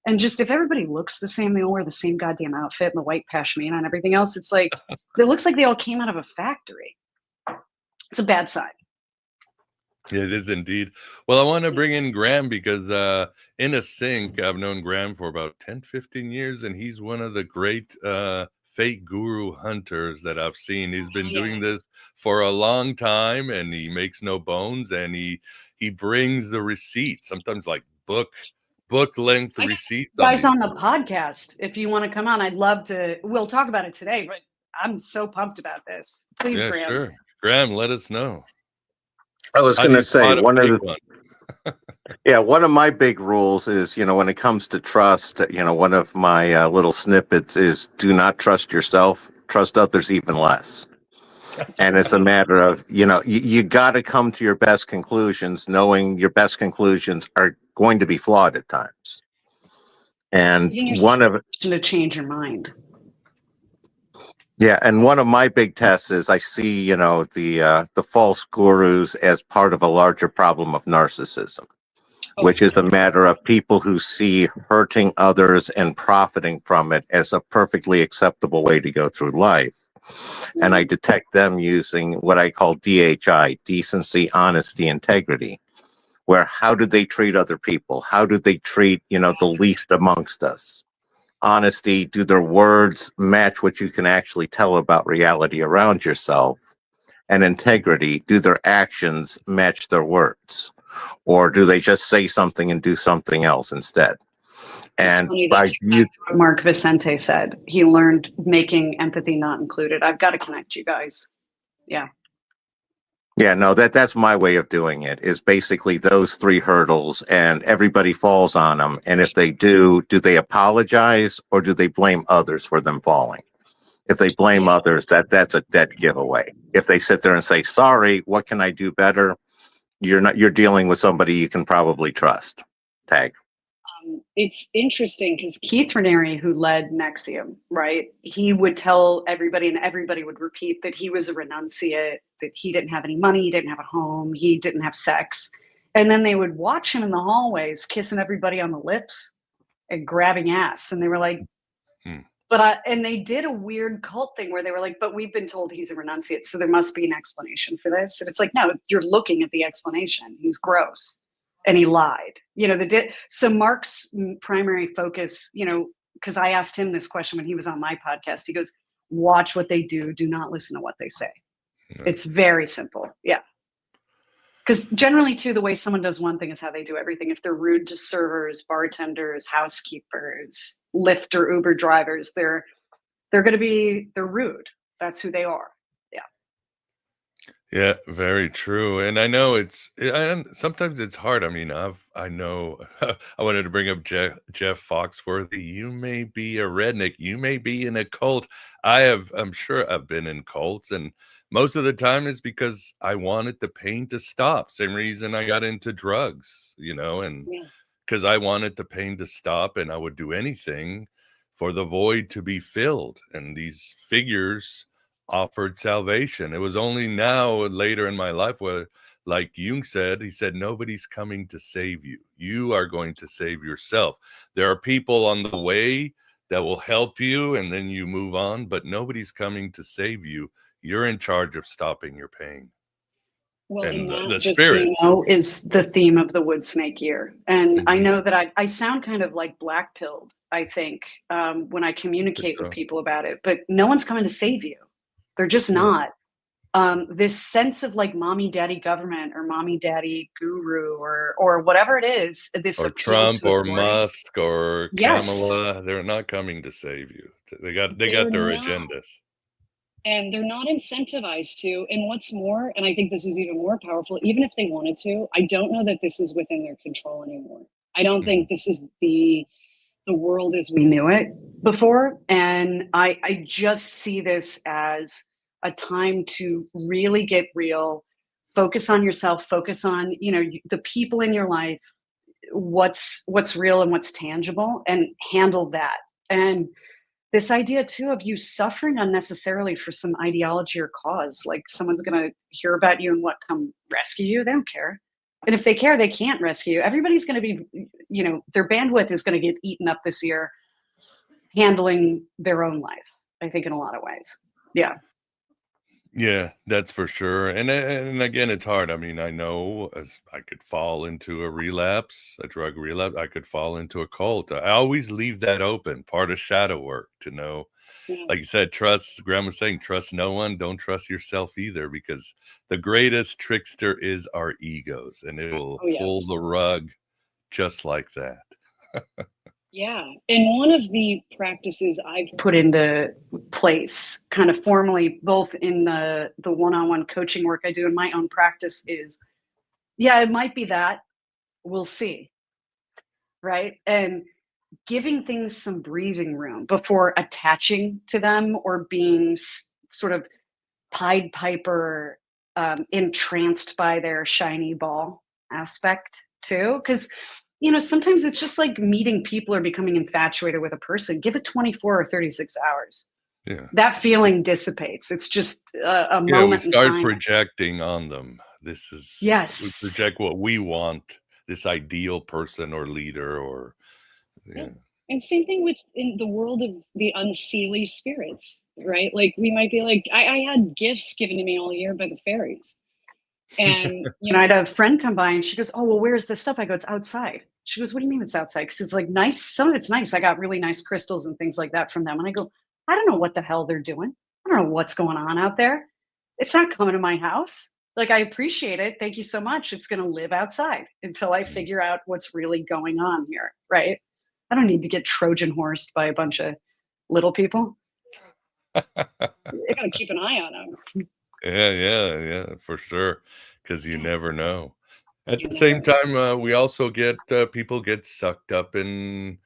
And just if everybody looks the same, they all wear the same goddamn outfit and the white pashmina and everything else, it's like it looks like they all came out of a factory. It's a bad sign. It is indeed. Well, I want to bring in Graham because in a sync, I've known Graham for about 10, 15 years, and he's one of the great fake guru hunters that I've seen. He's been Yeah. doing this for a long time, and he makes no bones, and he brings the receipts, sometimes like book length I got receipts you on guys these on the books. podcast. If you want to come on, I'd love to. We'll talk about it today, but I'm so pumped about this. Please, Yeah, Graham. sure. Graham, let us know. I was How going do to you say spot a one of fake the one? yeah, one of my big rules is, when it comes to trust, one of my little snippets is do not trust yourself, trust others even less. That's And really it's a good. matter of, you got to come to your best conclusions, knowing your best conclusions are going to be flawed at times. And Giving yourself one of permission to change your mind. Yeah, and one of my big tests is I see, the false gurus as part of a larger problem of narcissism, Oh, which is a 100%. matter of people who see hurting others and profiting from it as a perfectly acceptable way to go through life. And I Mhm. detect them using what I call DHI, decency, honesty, integrity, where how do they treat other people? How do they treat, the least amongst us? Honesty, do their words match what you can actually tell about reality around yourself? And integrity, do their actions match their words? Or do they just say something and do something else instead? It's And funny. by That's you, exactly what Mark Vicente said. He learned making empathy not included. I've got to connect you guys. Yeah. yeah, no, that's my way of doing it is basically those three hurdles and everybody falls on them. And if they do they apologize or do they blame others for them falling? If they blame Yeah. others, that's a dead giveaway. If they sit there and say, sorry, what can I do better? You're dealing with somebody you can probably trust. Tag. It's interesting because Keith Raniere, who led Nexium, right? He would tell everybody, and everybody would repeat that he was a renunciate, that he didn't have any money, he didn't have a home, he didn't have sex. And then they would watch him in the hallways kissing everybody on the lips and grabbing ass. And they were like, Hmm. and they did a weird cult thing where they were like, but we've been told he's a renunciate, so there must be an explanation for this. And it's like, no, you're looking at the explanation. He's gross and he lied. So Mark's primary focus, because I asked him this question when he was on my podcast. He goes, watch what they do, do not listen to what they say. Right. It's very simple. Yeah. Because generally, too, the way someone does one thing is how they do everything. If they're rude to servers, bartenders, housekeepers, Lyft or Uber drivers, they're they're rude. That's who they are. Yeah. Yeah, very true. And I know and sometimes it's hard. I mean, I know I wanted to bring up Jeff Foxworthy. You may be a redneck, you may be in a cult. I'm sure I've been in cults, and most of the time is because I wanted the pain to stop. Same reason I got into drugs, and Yeah. because I wanted the pain to stop, and I would do anything for the void to be filled. And these figures offered salvation. It was only now, later in my life, where, like Jung said, he said, nobody's coming to save you. You are going to save yourself. There are people on the way that will help you, and then you move on, but nobody's coming to save you. You're in charge of stopping your pain. Well, And and that, the just so spirit. you know, is the theme of the Wood Snake year. And I Mhm. know that I sound kind of like black pilled, I think, when I communicate with So, people about it, but no one's coming to save you. They're just yeah. not. This sense of like mommy daddy government or mommy daddy guru or whatever it is, this Or appeal Trump to or authority. Musk or Yes, Kamala, they're not coming to save you. They they're got their not. agendas. And they're not incentivized to. And what's more, and I think this is even more powerful, even if they wanted to, I don't know that this is within their control anymore. I don't Mhm. think this is the world as we knew it before. And I just see this as a time to really get real, focus on yourself, focus on, the people in your life, what's real and what's tangible, and handle that. And this idea too of you suffering unnecessarily for some ideology or cause, like someone's going to hear about you and come rescue you. They don't care. And if they care, they can't rescue you. Everybody's going to be, their bandwidth is going to get eaten up this year handling their own life, I think, in a lot of ways. Yeah. Yeah, that's for sure. And again, it's hard. I mean, I know, as I could fall into a relapse, a drug relapse. I could fall into a cult. I always leave that open, part of shadow work, to know. Yeah. Like you said, trust. Grandma's saying, trust no one. Don't trust yourself either, because the greatest trickster is our egos, and it will Oh, pull yes. the rug just like that. Yeah. And one of the practices I've put into place kind of formally, both in the one-on-one coaching work I do in my own practice, is, yeah, it might be that. We'll see. Right. And giving things some breathing room before attaching to them or being sort of Pied Piper, entranced by their shiny ball aspect too. Because, sometimes it's just like meeting people or becoming infatuated with a person. Give it 24 or 36 hours. Yeah. That feeling dissipates. It's just a Yeah, we moment in start time. projecting on them. We Yes. project what we want, this ideal person or leader, or Yeah. yeah. And same thing with in the world of the unseelie spirits, right? Like we might be like, I had gifts given to me all year by the fairies. And, I'd have a friend come by and she goes, oh, well, where's the stuff? I go, it's outside. She goes, what do you mean it's outside? Because it's like nice. Some of it's nice. I got really nice crystals and things like that from them. And I go, I don't know what the hell they're doing. I don't know what's going on out there. It's not coming to my house. Like, I appreciate it. Thank you so much. It's going to live outside until I Mm. figure out what's really going on here. Right. I don't need to get Trojan horsed by a bunch of little people. I got to keep an eye on them. Yeah, for sure. Because you Yeah. never know. At You the never same know. time, we also get people get sucked up in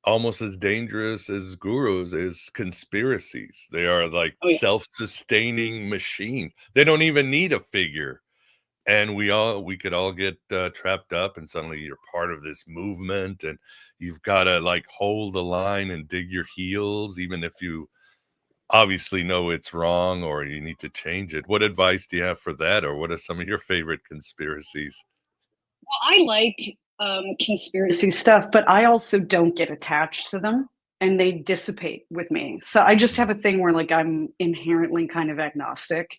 almost as dangerous as gurus is conspiracies. They are like Oh, yes. self-sustaining machines. They don't even need a figure. And we could all get trapped up, and suddenly you're part of this movement, and you've got to like hold the line and dig your heels, even if you obviously know it's wrong or you need to change it. What advice do you have for that, or what are some of your favorite conspiracies? Well, I like conspiracy stuff, but I also don't get attached to them and they dissipate with me. So I just have a thing where like I'm inherently kind of agnostic,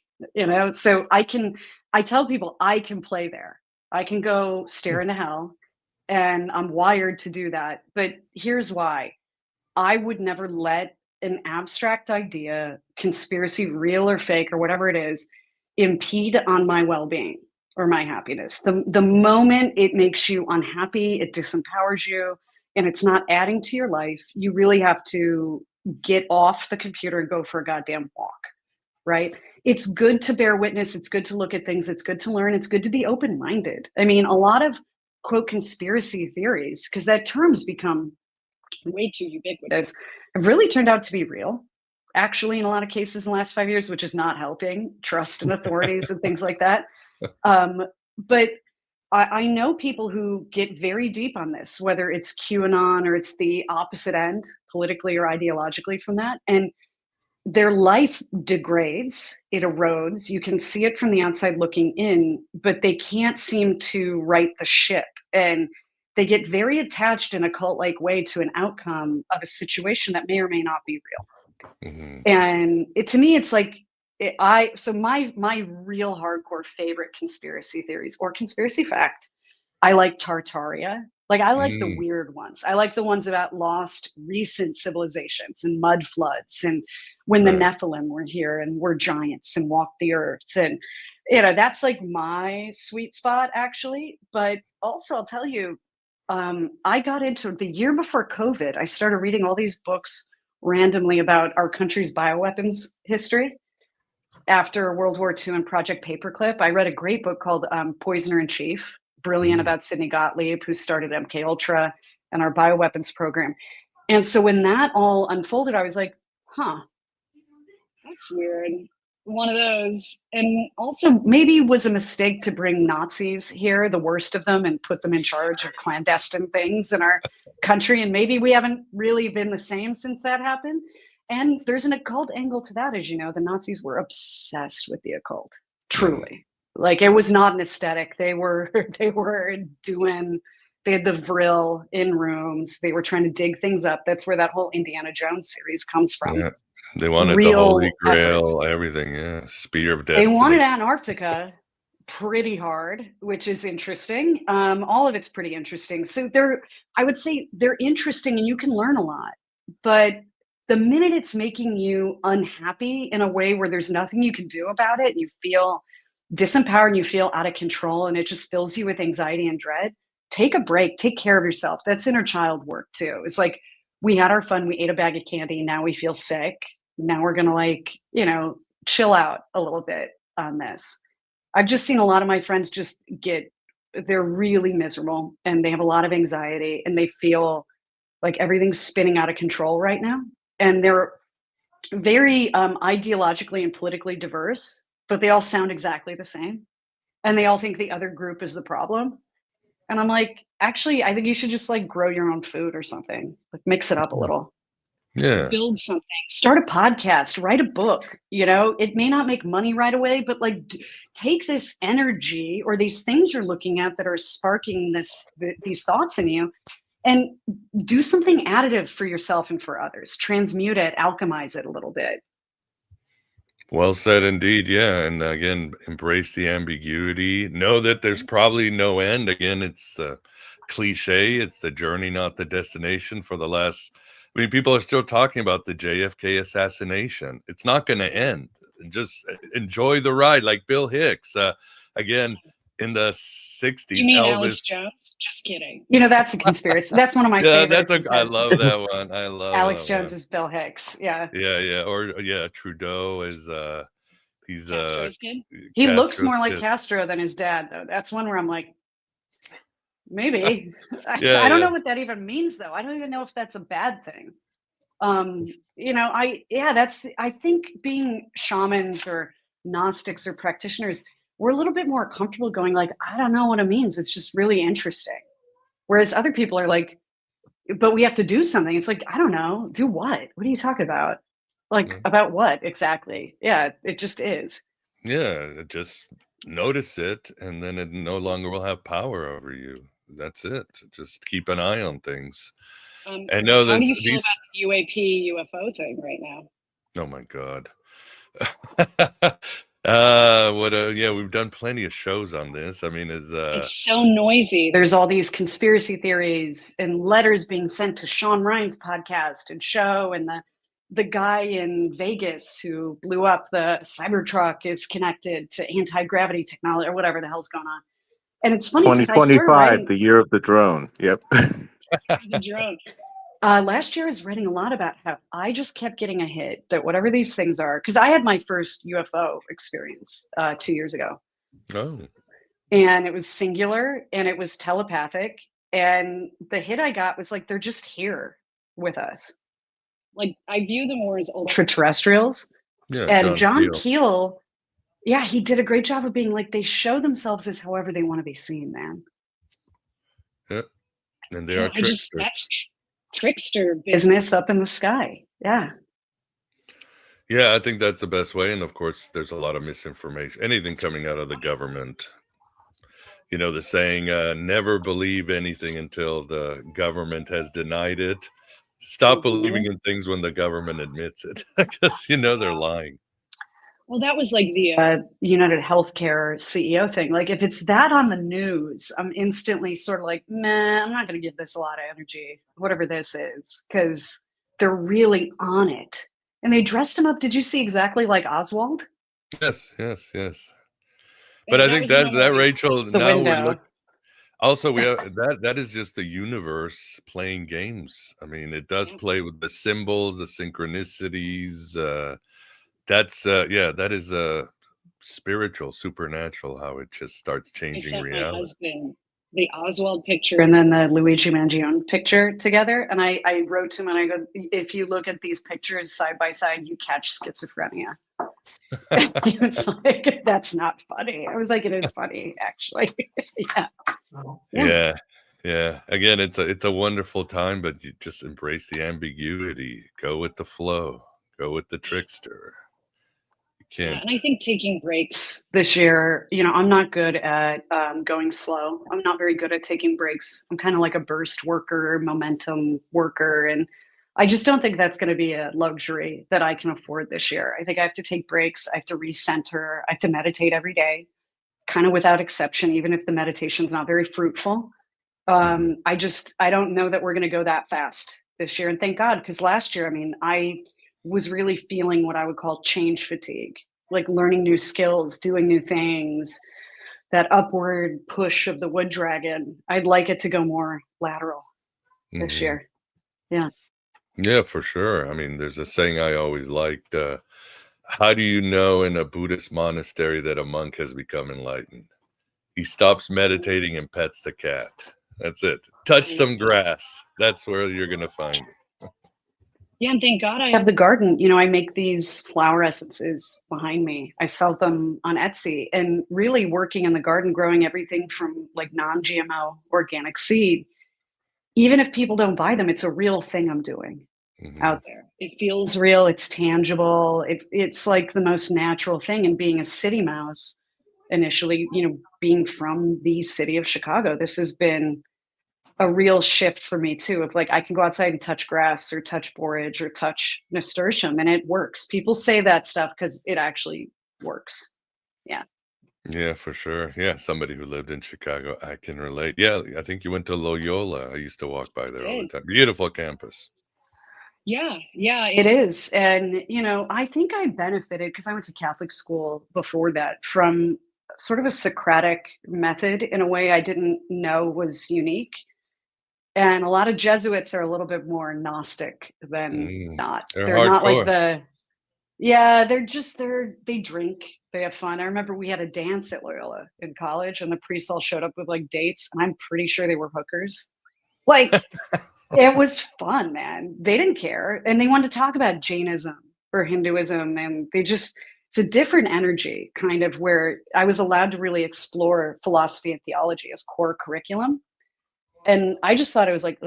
so I tell people I can play there. I can go stare into hell and I'm wired to do that. But here's why. I would never let an abstract idea, conspiracy, real or fake or whatever it is, impede on my well-being or my happiness. The moment it makes you unhappy, it disempowers you, and it's not adding to your life, you really have to get off the computer and go for a goddamn walk, right? It's good to bear witness. It's good to look at things. It's good to learn. It's good to be open-minded. I mean, a lot of quote conspiracy theories, because that term's become way too ubiquitous, have really turned out to be real. Actually, in a lot of cases in the last 5 years, which is not helping trust in authorities and things like that. But I know people who get very deep on this, whether it's QAnon or it's the opposite end, politically or ideologically from that. And their life degrades, it erodes. You can see it from the outside looking in, but they can't seem to right the ship. And they get very attached in a cult-like way to an outcome of a situation that may or may not be real. Mhm. And to me, it's like so my real hardcore favorite conspiracy theories or conspiracy fact, I like Tartaria. Like I like the Mm. weird ones. I like the ones about lost recent civilizations and mud floods and when the Right. Nephilim were here and were giants and walked the earth. And that's like my sweet spot actually. But also I'll tell you, I got into the year before COVID, I started reading all these books randomly about our country's bioweapons history after World War II and Project Paperclip. I read a great book called Poisoner in Chief, brilliant, Mm. about Sidney Gottlieb, who started MK Ultra and our bioweapons program. And so when that all unfolded, I was like, huh, that's weird. One of those. And also maybe it was a mistake to bring Nazis here, the worst of them, and put them in charge of clandestine things in our country. And maybe we haven't really been the same since that happened. And there's an occult angle to that, as you know. The Nazis were obsessed with the occult, truly. Like it was not an aesthetic. They were doing, they had the vril in rooms. They were trying to dig things up. That's where that whole Indiana Jones series comes from. Yeah. They wanted the Real Holy efforts. Grail, everything. Yeah. Spear of They Destiny. wanted Antarctica pretty hard, which is interesting. All of it's pretty interesting. So I would say they're interesting and you can learn a lot. But the minute it's making you unhappy in a way where there's nothing you can do about it, and you feel disempowered and you feel out of control and it just fills you with anxiety and dread, take a break, take care of yourself. That's inner child work too. It's like we had our fun, we ate a bag of candy, now we feel sick. Now we're gonna chill out a little bit on this. I've just seen a lot of my friends they're really miserable and they have a lot of anxiety and they feel like everything's spinning out of control right now. And they're very ideologically and politically diverse, but they all sound exactly the same. And they all think the other group is the problem. And I'm like, actually, I think you should just like grow your own food or something, like mix it up a little. Yeah. Build something, start a podcast, write a book. It may not make money right away, but like take this energy or these things you're looking at that are sparking these thoughts in you and do something additive for yourself and for others. Transmute it, alchemize it a little bit. Well said indeed. Yeah. And again, embrace the ambiguity. Know that there's probably no end. Again, it's the cliche. It's the journey, not the destination for the last. I mean, people are still talking about the JFK assassination. It's not going to end. Just enjoy the ride, like Bill Hicks. Again, in the 60s, You mean Elvis. Alex Jones? Just kidding. That's a conspiracy. That's one of my Yeah, favorites. I love that one. I love Alex that Jones one. is Bill Hicks. Yeah. Yeah. Or Trudeau is he's Castro's good. He looks Castro's more like kid. Castro than his dad, though. That's one where I'm like, maybe. Yeah, I don't yeah. know what that even means, though. I don't even know if that's a bad thing. I think being shamans or Gnostics or practitioners, we're a little bit more comfortable going like, I don't know what it means. It's just really interesting. Whereas other people are like, but we have to do something. It's like, I don't know. Do what? What are you talking about? Like, about what exactly? Yeah, it just is. Yeah, just notice it, and then it no longer will have power over you. That's it. Just keep an eye on things. And know How do you this. feel about the UAP UFO thing right now? Oh my God. We've done plenty of shows on this. I mean, It's so noisy. There's all these conspiracy theories and letters being sent to Sean Ryan's podcast and show, and the guy in Vegas who blew up the Cybertruck is connected to anti-gravity technology or whatever the hell's going on. And it's funny because I started 2025, writing the year of the drone. Yep. The drone. last year. I was writing a lot about how I just kept getting a hit that whatever these things are, because I had my first UFO experience 2 years ago, Oh, and it was singular and it was telepathic. And the hit I got was like, they're just here with us. Like, I view them more as Extraterrestrials. yeah, And John Peel. Keel, yeah, he did a great job of being like, they show themselves as however they want to be seen, man. Yeah, and they Yeah, are tricksters. that's trickster business. Business up in the sky. Yeah. Yeah, I think that's the best way. And of course, there's a lot of misinformation. Anything coming out of the government. You know, the saying, never believe anything until the government has denied it. Stop believing in things when the government admits it, because, you know, they're lying. Well, that was like the United Healthcare CEO thing. Like, if it's that on the news, I'm instantly sort of like, nah, I'm not going to give this a lot of energy, whatever this is, because they're really on it. And they dressed him up. Did you see exactly like Oswald? Yes, yes, yes. But I think was the that one where he Rachel, closed the now we're window. looking. Also, we have that is just the universe playing games. I mean, it does play with the symbols, the synchronicities. That's that is spiritual, supernatural. How it just starts I changing sent my reality. husband the Oswald picture. And then the Luigi Mangione picture together. And I wrote to him and I go, if you look at these pictures side by side, you catch schizophrenia. He was like, that's not funny. I was like, it is funny, actually. Yeah. Again, it's a wonderful time, but you just embrace the ambiguity. Go with the flow. Go with the trickster. You can't. And I think taking breaks this year, I'm not good at going slow. I'm not very good at taking breaks. I'm kind of like a burst worker, momentum worker. And I just don't think that's going to be a luxury that I can afford this year. I think I have to take breaks. I have to recenter. I have to meditate every day, kind of without exception, even if the meditation's not very fruitful. I don't know that we're going to go that fast this year. And thank God, because last year, I mean, I was really feeling what I would call change fatigue, like learning new skills, doing new things, that upward push of the wood dragon. I'd like it to go more lateral this year. Yeah. Yeah, for sure. I mean, there's a saying I always liked. How do you know in a Buddhist monastery that a monk has become enlightened? He stops meditating and pets the cat. That's it. Touch some grass. That's where you're going to find it. Yeah, and thank God I have the garden. I make these flower essences behind me. I sell them on Etsy, and really working in the garden, growing everything from like non-GMO organic seed. Even if people don't buy them, it's a real thing I'm doing out there. It feels real. It's tangible. It's like the most natural thing. And being a city mouse initially, being from the city of Chicago, this has been a real shift for me too, of like, I can go outside and touch grass or touch borage or touch nasturtium, and it works. People say that stuff because it actually works. Yeah. Yeah, for sure. Yeah, somebody who lived in Chicago, I can relate. Yeah, I think you went to Loyola. I used to walk by there all the time. Beautiful campus. Yeah, it is. And, I think I benefited because I went to Catholic school before that from sort of a Socratic method in a way I didn't know was unique. And a lot of Jesuits are a little bit more Gnostic than not. They're not like hardcore. they drink, they have fun. I remember we had a dance at Loyola in college, and the priests all showed up with like dates, and I'm pretty sure they were hookers. Like, it was fun, man. They didn't care. And they wanted to talk about Jainism or Hinduism, and it's a different energy, kind of, where I was allowed to really explore philosophy and theology as core curriculum. And I just thought it was like,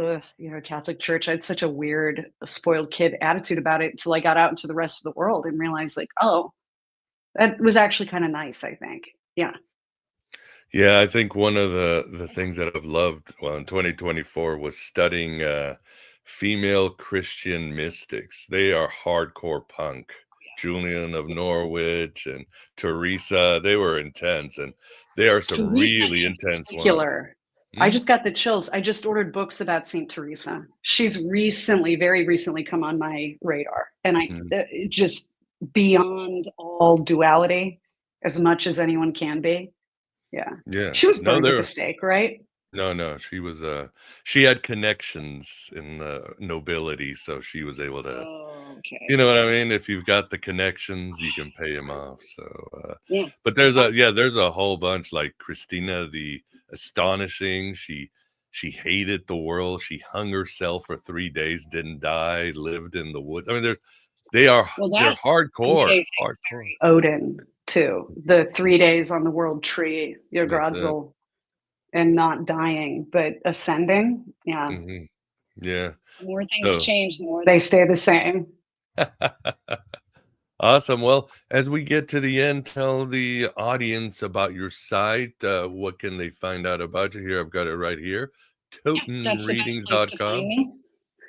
Catholic Church. I had such a weird, spoiled kid attitude about it until I got out into the rest of the world and realized, like, oh, that was actually kind of nice, I think. Yeah. Yeah, I think one of the things that I've loved, well, in 2024 was studying female Christian mystics. They are hardcore punk. Julian of Norwich and Teresa, they were intense, and they are some Teresa really in intense ones. particular I just got the chills. I just ordered books about Saint Teresa. She's very recently come on my radar, and just beyond all duality, as much as anyone can be. Yeah, Yeah. she was No, burned at the there. stake, right? No. She was. She had connections in the nobility, so she was able to. Oh, okay. You know what I mean? If you've got the connections, you can pay them off. So, Yeah. but there's a whole bunch like Christina the Astonishing. She hated the world. She hung herself for 3 days, didn't die, lived in the woods. I mean, they're hardcore. Hardcore. Odin too. The 3 days on the world tree, your That's it. Gradzel, and not dying, but ascending. Yeah. Hmm. Yeah. The more things change, the more they stay the same. Awesome. Well, as we get to the end, tell the audience about your site. What can they find out about you? Here, I've got it right here. That's the best place to find Totemreadings.com. me.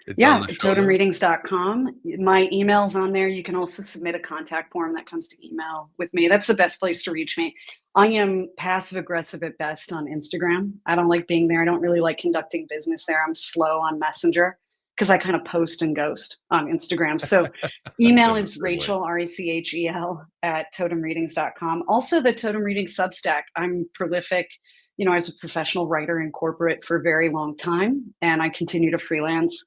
It's on the show notes. totemreadings.com. My email's on there. You can also submit a contact form that comes to email with me. That's the best place to reach me. I am passive aggressive at best on Instagram. I don't like being there. I don't really like conducting business there. I'm slow on Messenger because I kind of post and ghost on Instagram. So email is Rachel, RACHEL at totemreadings.com. Also the Totem Reading Substack. I'm prolific. You know, I was a professional writer in corporate for a very long time, and I continue to freelance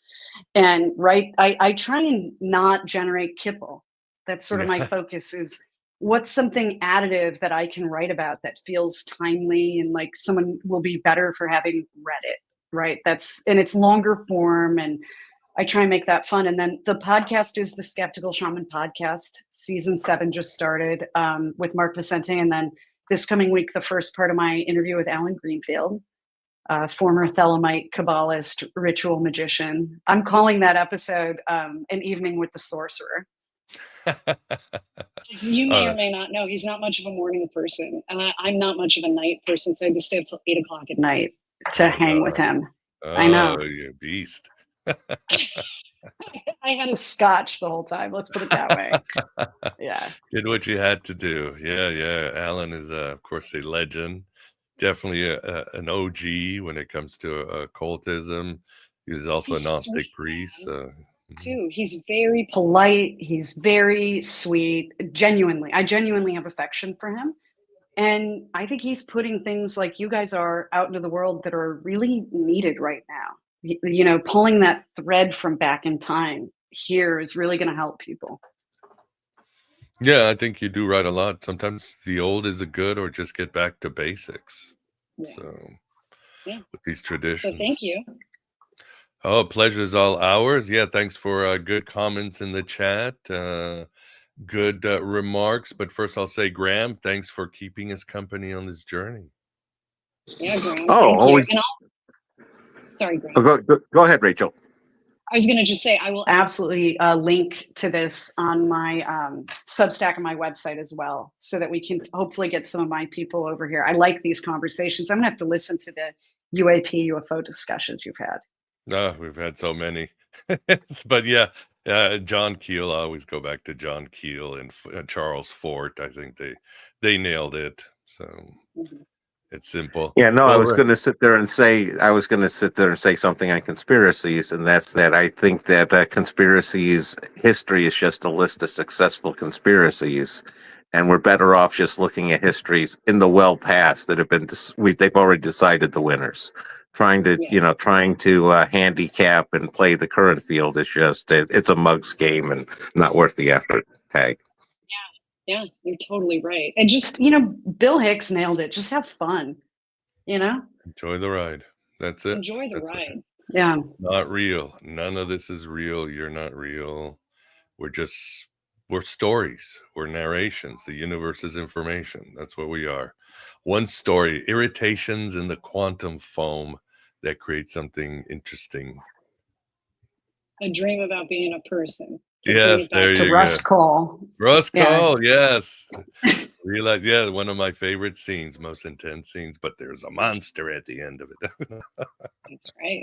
and write. I try and not generate kibble. That's sort of my focus is what's something additive that I can write about that feels timely and like someone will be better for having read it, right? And it's longer form, and I try and make that fun. And then the podcast is the Skeptical Shaman podcast. Season 7 just started with Mark Vicente, and then this coming week, the first part of my interview with Alan Greenfield, former Thelemite Kabbalist, ritual magician. I'm calling that episode An Evening with the Sorcerer. You may or may not know, he's not much of a morning person. And I'm not much of a night person, so I had to stay up till 8 o'clock at night to hang with him. I know. You're a beast. I had a scotch the whole time. Let's put it that way. Yeah. Did what you had to do. Yeah. Alan is, of course, a legend. Definitely an OG when it comes to occultism. He's also a Gnostic priest. Too. He's very polite. He's very sweet. I genuinely have affection for him. And I think he's putting things like you guys are out into the world that are really needed right now. You know, pulling that thread from back in time here is really going to help people. Yeah, I think you do right a lot. Sometimes the old is a good, or just get back to basics. Yeah. So, yeah, with these traditions. So thank you. Oh, pleasure is all ours. Yeah, thanks for good comments in the chat. Good remarks. But first, I'll say, Graham, thanks for keeping us company on this journey. Yeah, Graham. Oh, thank always. You. Sorry, Graham. Go ahead, Rachel. I was going to just say I will absolutely link to this on my Substack and my website as well, so that we can hopefully get some of my people over here. I like these conversations. I'm going to have to listen to the UFO discussions you've had. No, we've had so many. But yeah, John Keel. I always go back to John Keel and Charles Fort. I think they nailed it. So. It's simple. Yeah, no, I was going to sit there and say something on conspiracies, and that's that I think that conspiracies history is just a list of successful conspiracies, and we're better off just looking at histories in the well past that have been they've already decided the winners. Trying to handicap and play the current field is just it's a mug's game and not worth the effort. Okay. Yeah, you're totally right. And just, Bill Hicks nailed it. Just have fun, Enjoy the ride. That's it. Enjoy the ride. It. Yeah. Not real. None of this is real. You're not real. We're stories. We're narrations. The universe is information. That's what we are. One story, irritations in the quantum foam that create something interesting. A dream about being a person. Yes, there you go. Russ Cole. Russ Cole, yes. Realize, one of my favorite scenes, most intense scenes, but there's a monster at the end of it. That's right.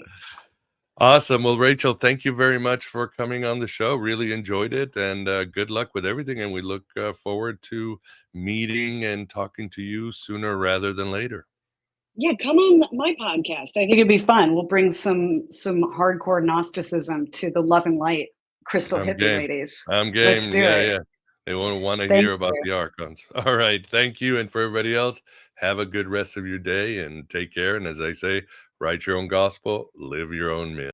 Awesome. Well, Rachel, thank you very much for coming on the show. Really enjoyed it, and good luck with everything. And we look forward to meeting and talking to you sooner rather than later. Yeah, come on my podcast. I think it'd be fun. We'll bring some hardcore Gnosticism to the love and light crystal I'm hippie game. ladies. I'm Let's game. do Yeah, it. yeah. They won't want to Thank hear about you. the archons. All right. Thank you. And for everybody else, have a good rest of your day and take care. And as I say, write your own gospel, live your own myth.